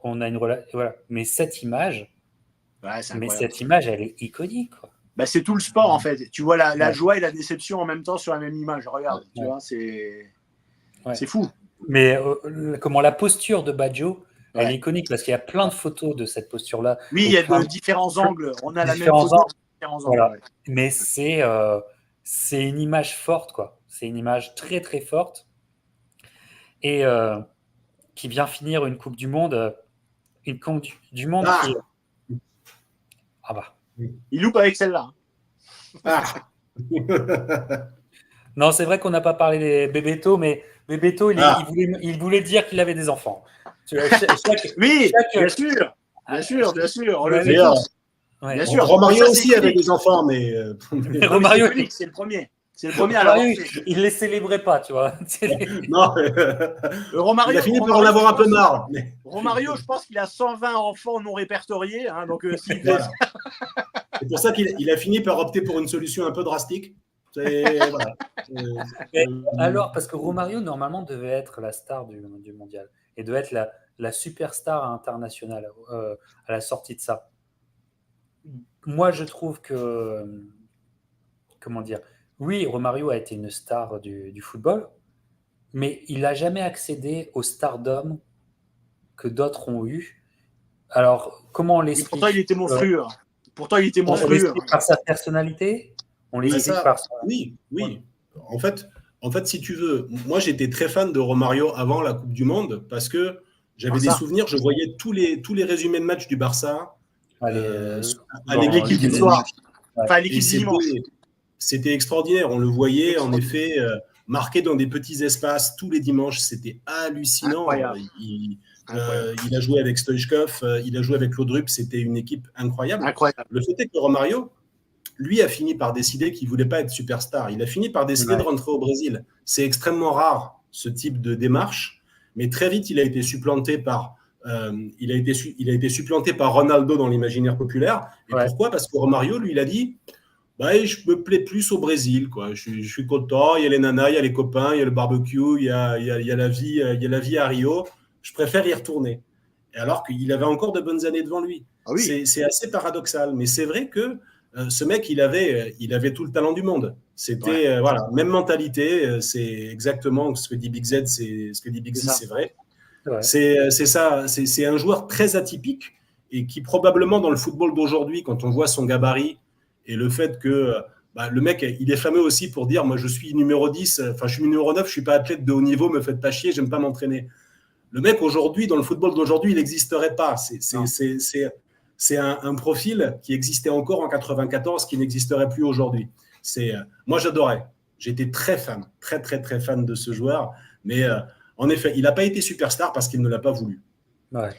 On a une relation. Voilà. Mais cette image, elle est iconique. Quoi.
Bah, c'est tout le sport en fait. Tu vois la joie et la déception en même temps sur la même image. Regarde, tu vois, c'est fou.
Mais la posture de Baggio, elle est iconique parce qu'il y a plein de photos de cette posture-là.
Oui, il y a de différents angles. On a la même photo.
Voilà. Mais c'est une image forte, quoi. C'est une image très très forte et qui vient finir une Coupe du Monde, une Coupe du Monde qui. Ah bah.
Il loupe avec celle-là.
Non, c'est vrai qu'on n'a pas parlé des Bebeto, mais Bebeto, il voulait dire qu'il avait des enfants.
Oui, bien sûr. On le fait.
Ouais. Bien sûr. Romario aussi avait des enfants, mais
Romario,
c'est le premier. C'est le premier à l'avoir fait.
Il ne les célébrait pas, tu vois.
Non,
Romario,
il a fini par en avoir un peu marre. Mais...
Romario, je pense qu'il a 120 enfants non répertoriés. Hein, donc,
voilà. C'est pour ça qu'il a fini par opter pour une solution un peu drastique. Voilà.
Alors, parce que Romario, normalement, devait être la star du mondial et devait être la superstar internationale à la sortie de ça. Moi, je trouve que... Comment dire ? Oui, Romario a été une star du football, mais il n'a jamais accédé au stardom que d'autres ont eu. Alors, comment on l'explique ?
Pourtant, il était monstrueux.
On l'explique par sa personnalité ? On l'explique par ça.
Oui. En fait, si tu veux, moi, j'étais très fan de Romario avant la Coupe du Monde parce que j'avais des souvenirs, je voyais tous les résumés de matchs du Barça à l'équipe du soir.
Enfin, l'équipe du dimanche.
C'était extraordinaire. On le voyait, en effet, marqué dans des petits espaces tous les dimanches. C'était hallucinant. Il a joué avec Stoichkov, il a joué avec Laudrup. C'était une équipe incroyable. Le fait est que Romario, lui, a fini par décider qu'il ne voulait pas être superstar. Il a fini par décider de rentrer au Brésil. C'est extrêmement rare, ce type de démarche. Mais très vite, il a été supplanté par... il a été supplanté par Ronaldo dans l'imaginaire populaire. Et pourquoi ? Parce que Romario, lui, il a dit... je me plais plus au Brésil, quoi. Je suis content, il y a les nanas, il y a les copains, il y a le barbecue, il y a la vie à Rio. Je préfère y retourner. Et alors qu'il avait encore de bonnes années devant lui. Ah oui. C'est assez paradoxal, mais c'est vrai que ce mec, il avait tout le talent du monde. C'était même mentalité. C'est exactement ce que dit Big Z. C'est ce que dit Big Z, c'est vrai. C'est ça. C'est un joueur très atypique et qui probablement dans le football d'aujourd'hui, quand on voit son gabarit. Et le fait que le mec, il est fameux aussi pour dire « Moi, je suis numéro 10, enfin, je suis numéro 9, je ne suis pas athlète de haut niveau, me faites pas chier, j'aime pas m'entraîner. » Le mec, aujourd'hui, dans le football d'aujourd'hui, il n'existerait pas. C'est un profil qui existait encore en 94, qui n'existerait plus aujourd'hui. Moi, j'adorais. J'étais très fan, très, très, très fan de ce joueur. Mais en effet, il n'a pas été superstar parce qu'il ne l'a pas voulu.
Ouais.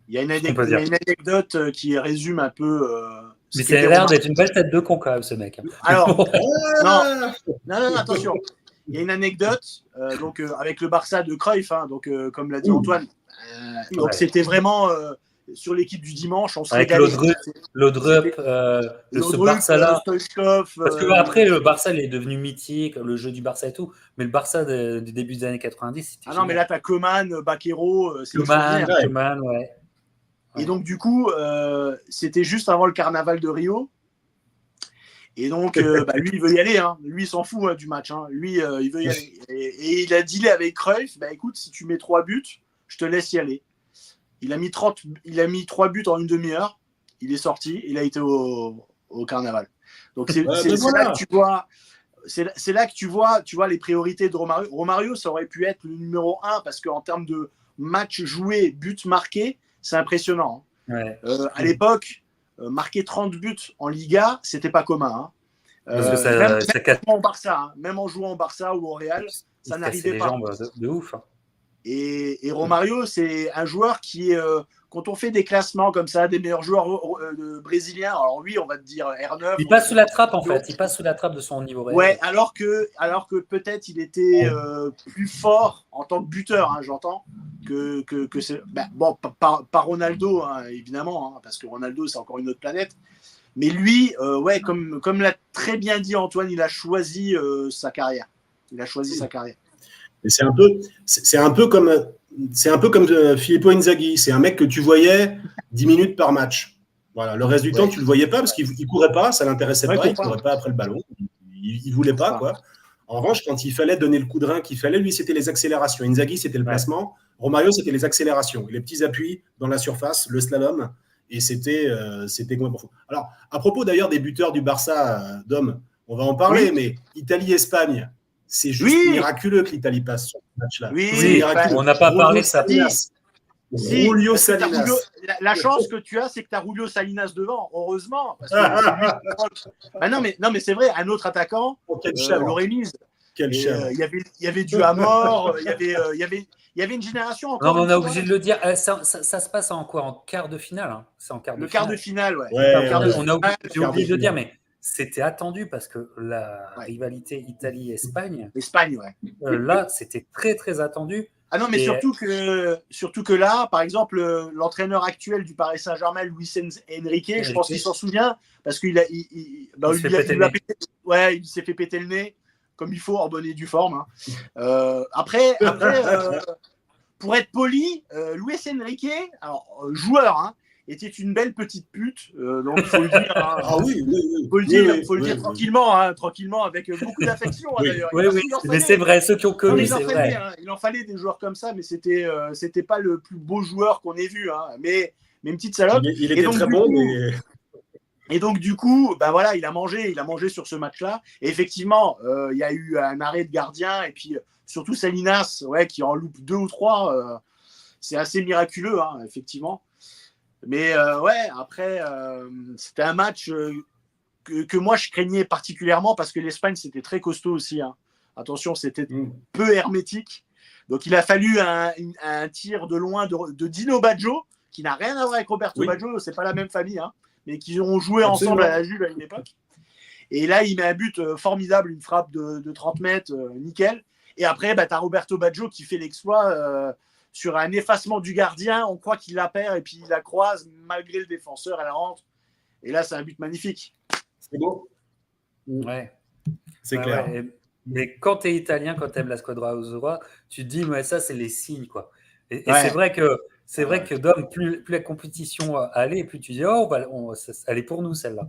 Il y a une anecdote qui résume un peu...
Mais ça a l'air d'être une belle tête de con quand même, ce mec.
Alors, non, attention. Il y a une anecdote avec le Barça de Cruyff, comme l'a dit Antoine. Donc c'était vraiment sur l'équipe du dimanche, on se régalait.
Laudrup, ce Barça-là. Parce qu'après, le Barça il est devenu mythique, le jeu du Barça et tout. Mais le Barça du début des années 90, c'était
génial. Mais là, tu as Coman, Baquero.
Coman, ouais.
Et donc, du coup, c'était juste avant le carnaval de Rio. Et donc, lui, il veut y aller. Hein. Lui, il s'en fout du match. Hein. Lui, il veut y aller. Et il a dealé avec Cruyff. Écoute, si tu mets 3 buts, je te laisse y aller. Il a mis 3 buts en une demi-heure. Il est sorti. Il a été au carnaval. Donc, c'est là que tu vois c'est là que tu vois les priorités de Romario. Romario, ça aurait pu être le numéro 1 parce qu'en termes de matchs joués, buts marqués, c'est impressionnant.
Ouais.
À l'époque, marquer 30 buts en Liga, c'était pas commun. Hein.
Parce que
Même
ça casse
en Barça, hein, même en jouant au Barça ou au Real, ça n'arrivait
les
pas.
jambes de ouf. Hein.
Et Romario, c'est un joueur qui est, quand on fait des classements comme ça, des meilleurs joueurs brésiliens, alors lui, on va te dire R9.
Il passe sous la trappe, en fait. Il passe sous la trappe de son niveau réel.
Ouais, alors que peut-être il était plus fort en tant que buteur, hein, j'entends, que c'est. Ben, bon, pas Ronaldo, hein, évidemment, hein, parce que Ronaldo, c'est encore une autre planète. Mais lui, ouais, comme l'a très bien dit Antoine, il a choisi sa carrière. Il a choisi sa carrière.
Et c'est un peu comme Filippo Inzaghi. C'est un mec que tu voyais 10 minutes par match. Voilà. Le reste du temps, tu le voyais pas parce qu'il courait pas, ça l'intéressait pas, il courait pas après le ballon. Il voulait pas, quoi. En revanche, quand il fallait donner le coup de rein qu'il fallait, lui, c'était les accélérations. Inzaghi, c'était le placement. Romario, c'était les accélérations. Les petits appuis dans la surface, le slalom. Et c'était complètement profond. Alors, à propos d'ailleurs des buteurs du Barça, Dom, on va en parler, mais Italie-Espagne, c'est juste miraculeux que l'Italie passe sur ce match-là.
Oui, on n'a pas parlé de ça.
Julio Salinas.
La chance que tu as, c'est que tu as Julio Salinas devant, heureusement. Parce que non, mais c'est vrai, un autre attaquant l'aurait mise. Il y avait du Amor, il y avait une génération encore.
Non, mais on est obligé de le dire. Ça se passe en quoi? En quart de finale, hein. C'est en quart de finale.
Quart de finale, ouais.
On a oublié de le dire, mais c'était attendu parce que la rivalité Italie-Espagne, là, c'était très, très attendu.
Ah non, mais surtout que là, par exemple, l'entraîneur actuel du Paris Saint-Germain, Luis Enrique, je pense qu'il s'en souvient, parce qu'il il s'est fait péter le nez, comme il faut, en bonne et due forme. Hein. Après pour être poli, Luis Enrique, alors, joueur, hein, était une belle petite pute, donc il faut le dire. Hein, faut le dire tranquillement, avec beaucoup d'affection. D'ailleurs.
Oui, mais c'est vrai, ceux qui ont connu, c'est vrai.
Il en fallait des joueurs comme ça, mais c'était pas le plus beau joueur qu'on ait vu. Hein, mais une petite salope.
Il était très bon, mais...
Et donc, du coup, ben voilà, il a mangé sur ce match-là. Et effectivement, il y a eu un arrêt de gardien, et puis surtout Salinas, qui en loupe 2 ou 3. C'est assez miraculeux, hein, effectivement. Mais après, c'était un match que moi, je craignais particulièrement parce que l'Espagne, c'était très costaud aussi. Hein. Attention, c'était peu hermétique. Donc, il a fallu un tir de loin de Dino Baggio, qui n'a rien à voir avec Roberto Baggio, c'est pas la même famille, hein, mais qui ont joué ensemble à la Juve à une époque. Et là, il met un but formidable, une frappe de 30 mètres, nickel. Et après, tu as Roberto Baggio qui fait l'exploit sur un effacement du gardien. On croit qu'il la perd et puis il la croise malgré le défenseur, elle rentre. Et là, c'est un but magnifique.
C'est beau.
Ouais.
C'est clair.
Ouais. Mais quand tu es italien, quand tu aimes la Squadra Azzurra, tu te dis, mais ça, c'est les signes, quoi. Et c'est vrai que Dom, plus la compétition allait, plus tu dis, elle est pour nous, celle-là.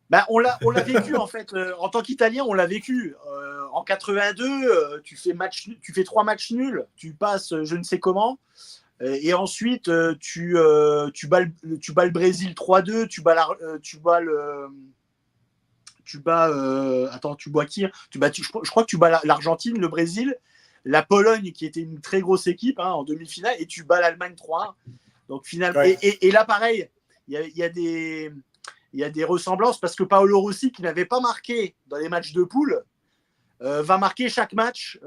Ben, on l'a vécu, en fait. En tant qu'Italien, on l'a vécu. En 82, tu fais 3 matchs nuls, tu passes je ne sais comment. Et ensuite, tu bats le Brésil 3-2, tu bats qui? Je crois que tu bats l'Argentine, le Brésil, la Pologne qui était une très grosse équipe en demi-finale, et tu bats l'Allemagne 3-1. Donc finalement, et là pareil, il y a des ressemblances parce que Paolo Rossi, qui n'avait pas marqué dans les matchs de poule, va marquer chaque match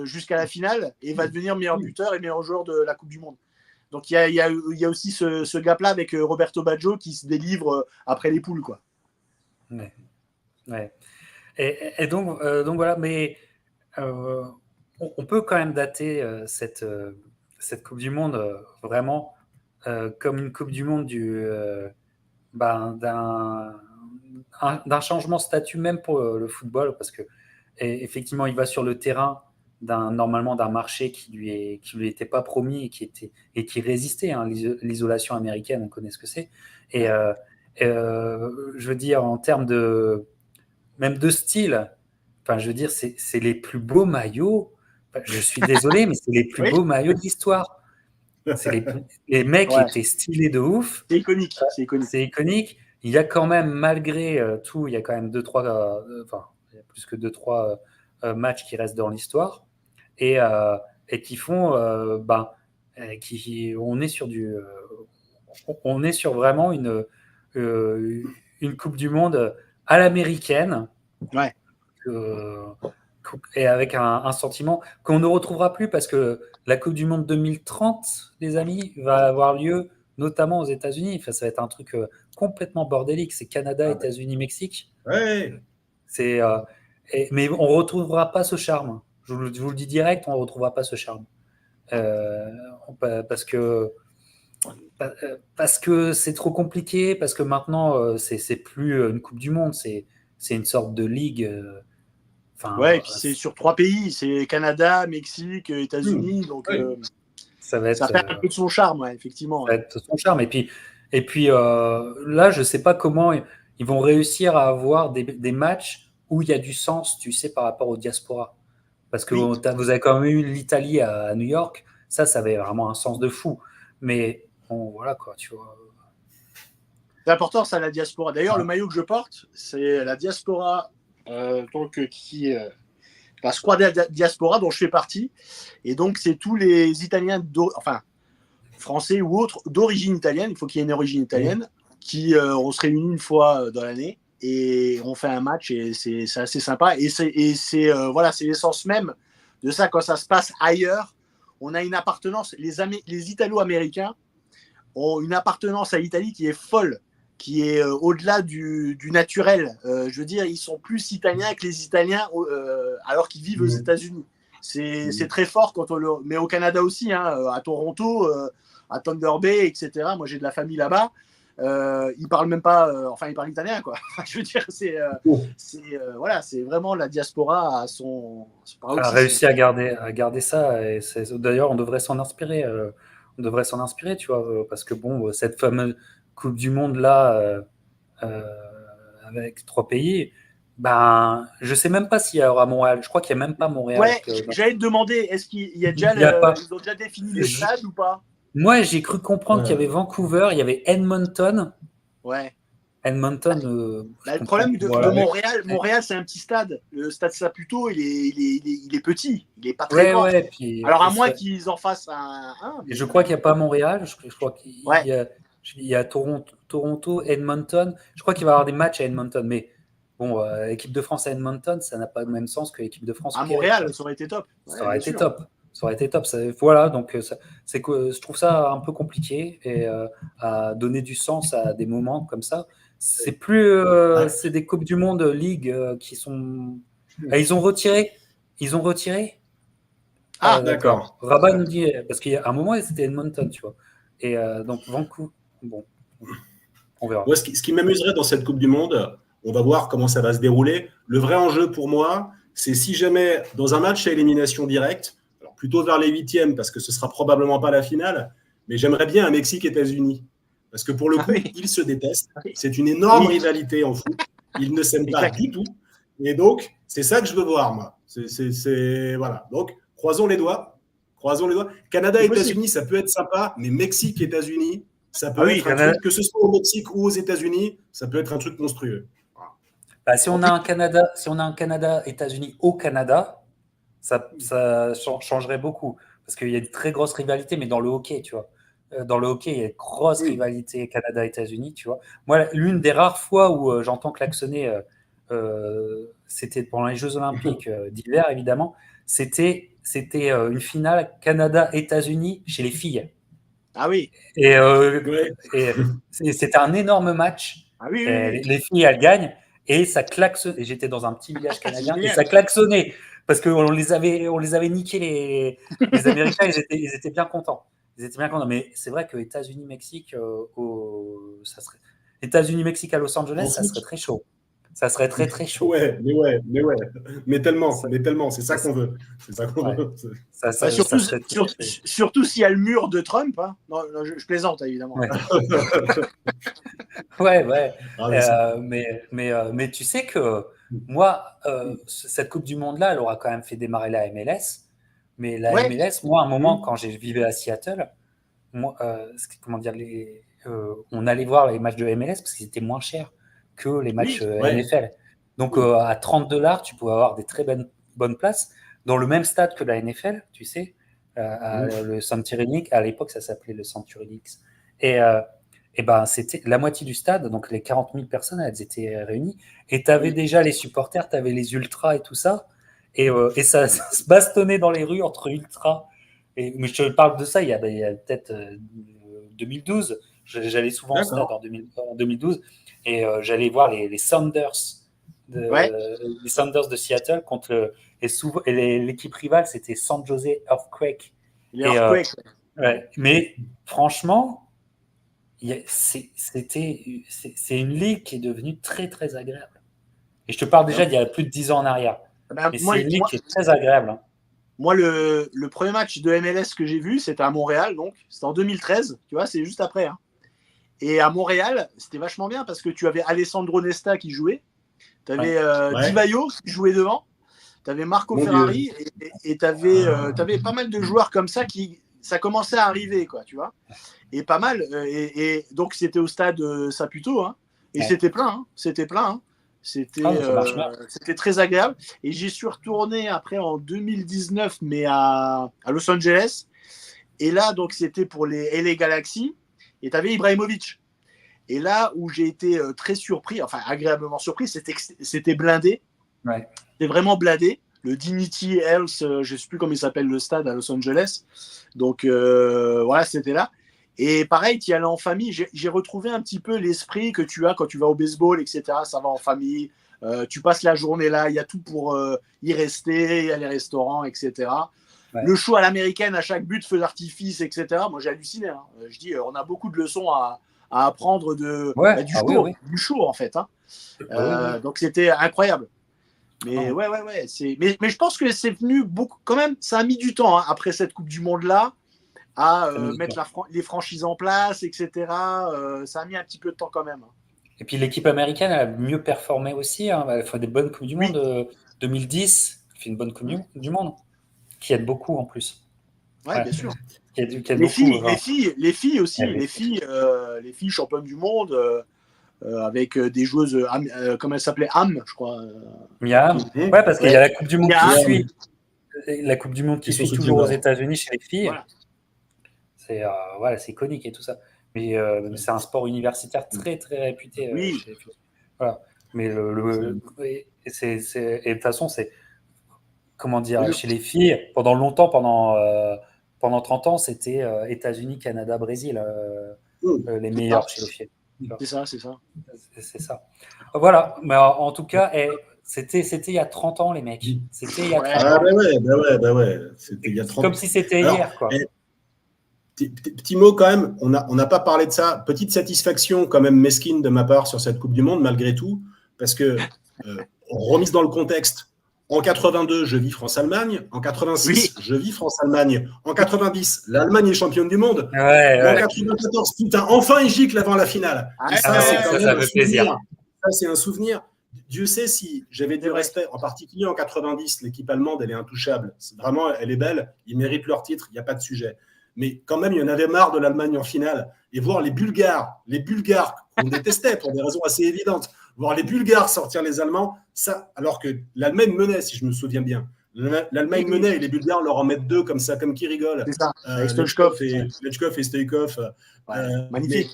jusqu'à la finale et va devenir meilleur buteur et meilleur joueur de la Coupe du Monde. Donc il y a aussi ce gap-là avec Roberto Baggio qui se délivre après les poules, quoi.
Ouais. Et donc voilà, mais on peut quand même dater cette Coupe du Monde vraiment comme une Coupe du Monde d'un changement de statut même pour le football, parce que effectivement il va sur le terrain normalement d'un marché qui lui était pas promis et qui résistait, hein, l'isolation américaine, on connaît ce que c'est, et je veux dire en termes même de style, enfin je veux dire c'est les plus beaux maillots, enfin, je suis désolé mais c'est les plus beaux maillots de l'histoire. C'est les mecs qui étaient stylés de ouf.
C'est iconique.
C'est iconique. Il y a quand même, malgré tout, il y a quand même 2-3. il y a plus que 2-3 matchs qui restent dans l'histoire et qui font, on est sur on est sur vraiment une Coupe du Monde à l'américaine.
Ouais.
Et avec un sentiment qu'on ne retrouvera plus parce que la Coupe du Monde 2030, les amis, va avoir lieu notamment aux États-Unis. Enfin, ça va être un truc complètement bordélique. C'est Canada, États-Unis, Mexique.
Ouais.
Mais on ne retrouvera pas ce charme. Je vous le dis direct, on ne retrouvera pas ce charme. Parce que c'est trop compliqué, parce que maintenant, c'est plus une Coupe du Monde, c'est une sorte de ligue.
Ouais, et puis c'est sur 3 pays, c'est Canada, Mexique, États-Unis, donc
ça
perd un peu de son charme, ouais, effectivement.
Ça va être son charme. Et puis là, je ne sais pas comment ils vont réussir à avoir des matchs où il y a du sens, tu sais, par rapport aux diasporas. Parce que vous avez quand même eu l'Italie à New York, ça avait vraiment un sens de fou. Mais bon, voilà quoi, tu vois.
C'est important, ça, la diaspora. D'ailleurs, le maillot que je porte, c'est la diaspora la Squadra Diaspora dont je fais partie. Et donc, c'est tous les Italiens, français ou autres, d'origine italienne, il faut qu'il y ait une origine italienne, qui on se réunit une fois dans l'année et on fait un match et c'est assez sympa. Et c'est l'essence même de ça. Quand ça se passe ailleurs, on a une appartenance. Les Italo-Américains ont une appartenance à l'Italie qui est folle, qui est au-delà du naturel. Je veux dire, ils sont plus italiens que les Italiens alors qu'ils vivent aux États-Unis. C'est très fort quand mais au Canada aussi, à Toronto, à Thunder Bay, etc. Moi, j'ai de la famille là-bas. Ils parlent même pas, ils parlent italien, quoi. Je veux dire, c'est vraiment la diaspora à son
a réussi à garder ça. Et d'ailleurs, on devrait s'en inspirer. Tu vois, parce que bon, cette fameuse Coupe du Monde là, avec 3 pays. Je sais même pas s'il y aura Montréal. Je crois qu'il n'y a même pas Montréal.
Ouais, j'allais te demander, est-ce qu'il y a déjà ils ont déjà défini les stades ou pas?
Moi, j'ai cru comprendre qu'il y avait Vancouver, il y avait Edmonton.
Ouais.
Edmonton.
Le problème de Montréal, c'est un petit stade. Le stade Saputo, il est petit. Il est pas très grand. Alors, à moins qu'ils en fassent un.
Et je crois qu'il n'y a pas Montréal. Je crois qu'il y a Toronto, Edmonton. Je crois qu'il va y avoir des matchs à Edmonton. Mais bon, équipe de France à Edmonton, ça n'a pas le même sens que l'équipe de France
à Montréal. Ça aurait été top.
Ça aurait été top. Ça aurait été top. Voilà, donc je trouve ça un peu compliqué et à donner du sens à des moments comme ça. C'est plus, c'est des Coupes du Monde League qui sont. Ils ont retiré.
D'accord.
Rabat nous dit parce qu'à un moment c'était Edmonton, tu vois. Et donc Vancouver. Bon, on verra.
Moi, ce qui m'amuserait dans cette Coupe du Monde, on va voir comment ça va se dérouler. Le vrai enjeu pour moi, c'est si jamais dans un match à élimination directe, alors plutôt vers les 8e parce que ce sera probablement pas la finale, mais j'aimerais bien un Mexique-États-Unis. Parce que pour le coup, ils se détestent. C'est une énorme rivalité en foot. Ils ne s'aiment pas du tout. Et donc, c'est ça que je veux voir, moi. Voilà. Donc, croisons les doigts. Canada-États-Unis, ça peut être sympa, mais Mexique-États-Unis, ça peut être un truc, que ce soit au Mexique ou aux États-Unis, ça peut être un truc monstrueux.
Si on a un Canada-États-Unis au Canada, ça changerait beaucoup. Parce qu'il y a une très grosse rivalité, mais dans le hockey, tu vois. Dans le hockey, il y a une grosse rivalité Canada-États-Unis, tu vois. Moi, l'une des rares fois où j'entends klaxonner, c'était pendant les Jeux Olympiques d'hiver, évidemment. C'était une finale Canada-États-Unis chez les filles.
Ah oui.
Et c'était un énorme match.
Ah oui.
Les filles, elles gagnent. Et ça klaxonnait. Et j'étais dans un petit village canadien et ça klaxonnait. Parce qu'on les avait niqués, les Américains, ils étaient bien contents. Mais c'est vrai que États-Unis-Mexique, États-Unis-Mexique à Los Angeles, ça serait très chaud. Ça serait très, très chaud.
Mais tellement, c'est ça qu'on veut. C'est ça qu'on veut.
Surtout s'il y a le mur de Trump. Hein. Non, je plaisante, évidemment.
Mais tu sais que moi, cette Coupe du Monde-là, elle aura quand même fait démarrer la MLS. Mais la MLS, moi, à un moment, quand je vivais à Seattle, moi, on allait voir les matchs de MLS parce qu'ils étaient moins chers que les matchs NFL. Donc, à $30, tu pouvais avoir des très bonnes places dans le même stade que la NFL, tu sais, le Century Link. À l'époque, ça s'appelait le Century Links. Et ben, c'était la moitié du stade, donc les 40 000 personnes, elles étaient réunies. Et tu avais déjà les supporters, tu avais les ultras et tout ça. Et ça se bastonnait dans les rues entre ultras. Mais je te parle de ça, il y a peut-être 2012. J'allais souvent au stade en 2012. Et j'allais voir les Sounders. Les Sounders de Seattle contre l'équipe rivale, c'était San Jose Earthquake. Mais franchement, c'est une ligue qui est devenue très très agréable. Et je te parle déjà d'il y a plus de 10 ans en arrière. Mais c'est une ligue qui est très agréable. Hein.
Moi, le premier match de MLS que j'ai vu, c'était à Montréal, donc c'était en 2013. Tu vois, c'est juste après. Hein. Et à Montréal, c'était vachement bien parce que tu avais Alessandro Nesta qui jouait. Tu avais Di Vaio qui jouait devant. Tu avais Marco Ferrari et tu avais pas mal de joueurs comme ça ça commençait à arriver, quoi, tu vois. Et pas mal. Et donc, c'était au stade Saputo. Hein, et c'était plein. Hein, c'était plein. Hein. C'était très agréable. Et j'y suis retourné après en 2019, mais à Los Angeles. Et là, donc, c'était pour les LA Galaxy. Et tu avais Ibrahimovic. Et là où j'ai été très surpris, enfin agréablement surpris, c'était blindé.
Ouais.
C'était vraiment blindé. Le Dignity Health, je ne sais plus comment il s'appelle le stade à Los Angeles. Donc voilà, c'était là. Et pareil, tu y allais en famille. J'ai retrouvé un petit peu l'esprit que tu as quand tu vas au baseball, etc. Ça va en famille. Tu passes la journée là. Il y a tout pour y rester. Il y a les restaurants, etc. Ouais. Le show à l'américaine, à chaque but, feu d'artifice, etc. Moi, j'ai halluciné. Hein. Je dis, on a beaucoup de leçons à apprendre du show, en fait. Hein. Donc, c'était incroyable. Mais ouais. Mais je pense que c'est venu beaucoup. Quand même, ça a mis du temps hein, après cette Coupe du Monde-là à mettre les franchises en place, etc. Ça a mis un petit peu de temps quand même.
Et puis, l'équipe américaine a mieux performé aussi. Hein. Elle fait des bonnes Coupes du Monde. 2010, elle fait une bonne Coupe du Monde. Qui aide beaucoup en plus.
Ouais, bien sûr.
Qui aide
les filles aussi, les filles championnes du monde avec des joueuses, comment elle s'appelait, Am, je crois.
Miam. Ouais, parce qu'il y a la Coupe du Monde qui suit. La Coupe du Monde qui suit toujours aux États-Unis chez les filles. Voilà. C'est iconique et tout ça. Mais c'est un sport universitaire très très réputé.
Oui.
Chez les filles. Voilà. Mais et de toute façon, c'est comment dire, chez les filles, pendant longtemps, pendant 30 ans, c'était États-Unis, Canada, Brésil, les meilleurs chez les filles.
C'est ça.
C'est ça. Voilà, mais en tout cas, c'était il y a 30 ans, les mecs. C'était il y a 30 ans.
Bah ouais. C'était il y a 30 ans.
Comme si c'était hier, quoi.
Petit mot quand même, on n'a pas parlé de ça. Petite satisfaction quand même mesquine de ma part sur cette Coupe du Monde, malgré tout, parce que, remise dans le contexte, en 82, je vis France-Allemagne. En 86, je vis France-Allemagne. En 90, l'Allemagne est championne du monde. En 94, putain, enfin ils giclent avant la finale.
Ça fait plaisir.
Ça, c'est un souvenir. Dieu sait si j'avais du respect, en particulier en 90, l'équipe allemande, elle est intouchable. Vraiment, elle est belle. Ils méritent leur titre, il n'y a pas de sujet. Mais quand même, il y en avait marre de l'Allemagne en finale. Et voir les Bulgares qu'on détestait pour des raisons assez évidentes, voir les Bulgares sortir les Allemands, ça, alors que l'Allemagne menait, si je me souviens bien. L'Allemagne menait et les Bulgares leur en mettent deux comme ça, comme qui rigolent.
C'est ça.
Lechkov et Stoïkov.
Magnifique.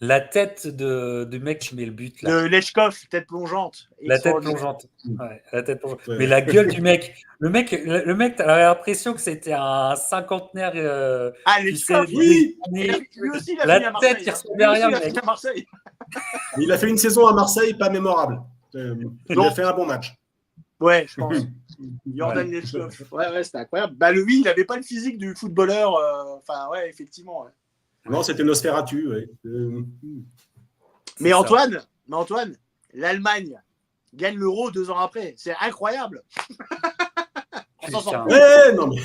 La tête du mec qui met le but.
Là. De Lechkov, tête plongeante.
La tête plongeante. Ouais, la tête plongeante. Ouais. Mais la gueule du mec. Le mec, t'as l'impression que c'était un cinquantenaire.
Lechkov,
oui.
Lui aussi, il a
la
fini à Marseille.
Tête qui ressemble derrière, mec.
Il a fait une saison à Marseille, pas mémorable. Il a fait un bon match.
Ouais, je pense. Jordan Lechkov. Ouais, c'était incroyable. Lui, il n'avait pas le physique du footballeur. Ouais, effectivement. Ouais.
Non, c'était Nosferatu. Ouais.
Mais Antoine, l'Allemagne gagne l'Euro 2 ans après. C'est incroyable. On s'en sort plus.
Non, mais...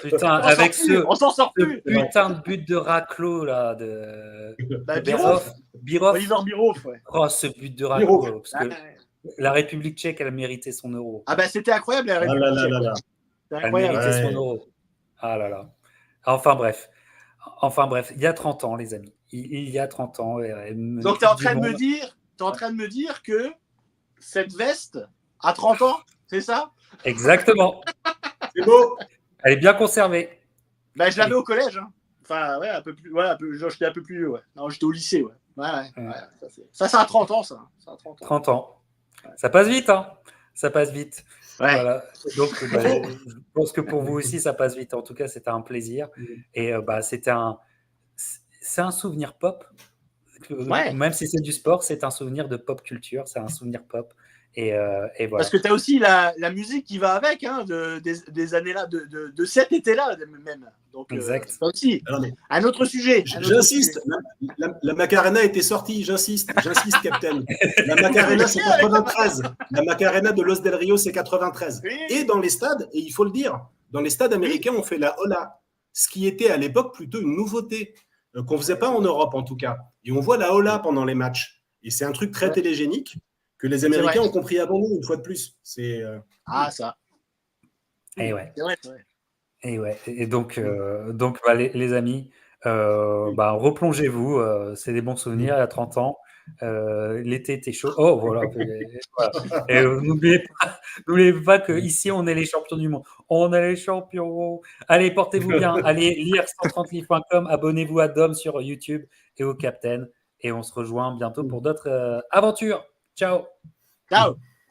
Putain, avec
on s'en sort plus.
Putain de but de raclo là, de
Birov. Oliver Birov, ouais.
Oh, ce but de raclo. Parce que la République tchèque, elle a mérité son Euro.
C'était incroyable, la République tchèque.
Elle méritait son Euro. Ah là là. Enfin bref, il y a 30 ans, les amis. Il y a 30 ans.
Donc, tu es en train de me dire en train de me dire que cette veste a 30 ans, c'est ça?
Exactement.
C'est beau.
Elle est bien conservée.
Ben, je l'avais au collège. Hein. Enfin, ouais, un peu plus. Ouais, j'étais un peu plus vieux, ouais. Non, j'étais au lycée, ouais. Ouais. Ça a 30 ans, ça. Ça a 30 ans.
30 ans. Ça passe vite, hein. Ça passe vite.
Ouais.
Voilà. Donc, je pense que pour vous aussi, ça passe vite. En tout cas, c'était un plaisir. Et c'est un souvenir pop.
Ouais.
Même si c'est du sport, c'est un souvenir de pop culture. C'est un souvenir pop. Et voilà.
Parce que tu as aussi la musique qui va avec, hein, des années-là, de cet été-là même. Donc,
exact.
Ça aussi.
Alors, mais
Un autre sujet.
j'insiste, la Macarena était sortie, j'insiste, Captain. La Macarena, c'est 93. La Macarena de Los Del Rio, c'est 93.
Oui.
Et dans les stades, et il faut le dire, dans les stades américains, on fait la Ola, ce qui était à l'époque plutôt une nouveauté, qu'on ne faisait pas en Europe en tout cas. Et on voit la Ola pendant les matchs. Et c'est un truc très télégénique que les Américains ont compris avant nous, une fois de plus.
Ah, ça.
Et ouais.
C'est vrai.
Et ouais. Et donc les amis, replongez-vous. C'est des bons souvenirs. Il y a 30 ans. L'été était chaud. Oh, voilà. Et n'oubliez pas qu'ici, on est les champions du monde. On est les champions. Allez, portez-vous bien. Allez lire 130livres.com. Abonnez-vous à Dom sur YouTube et au Captain. Et on se rejoint bientôt pour d'autres aventures. Ciao.
Ciao.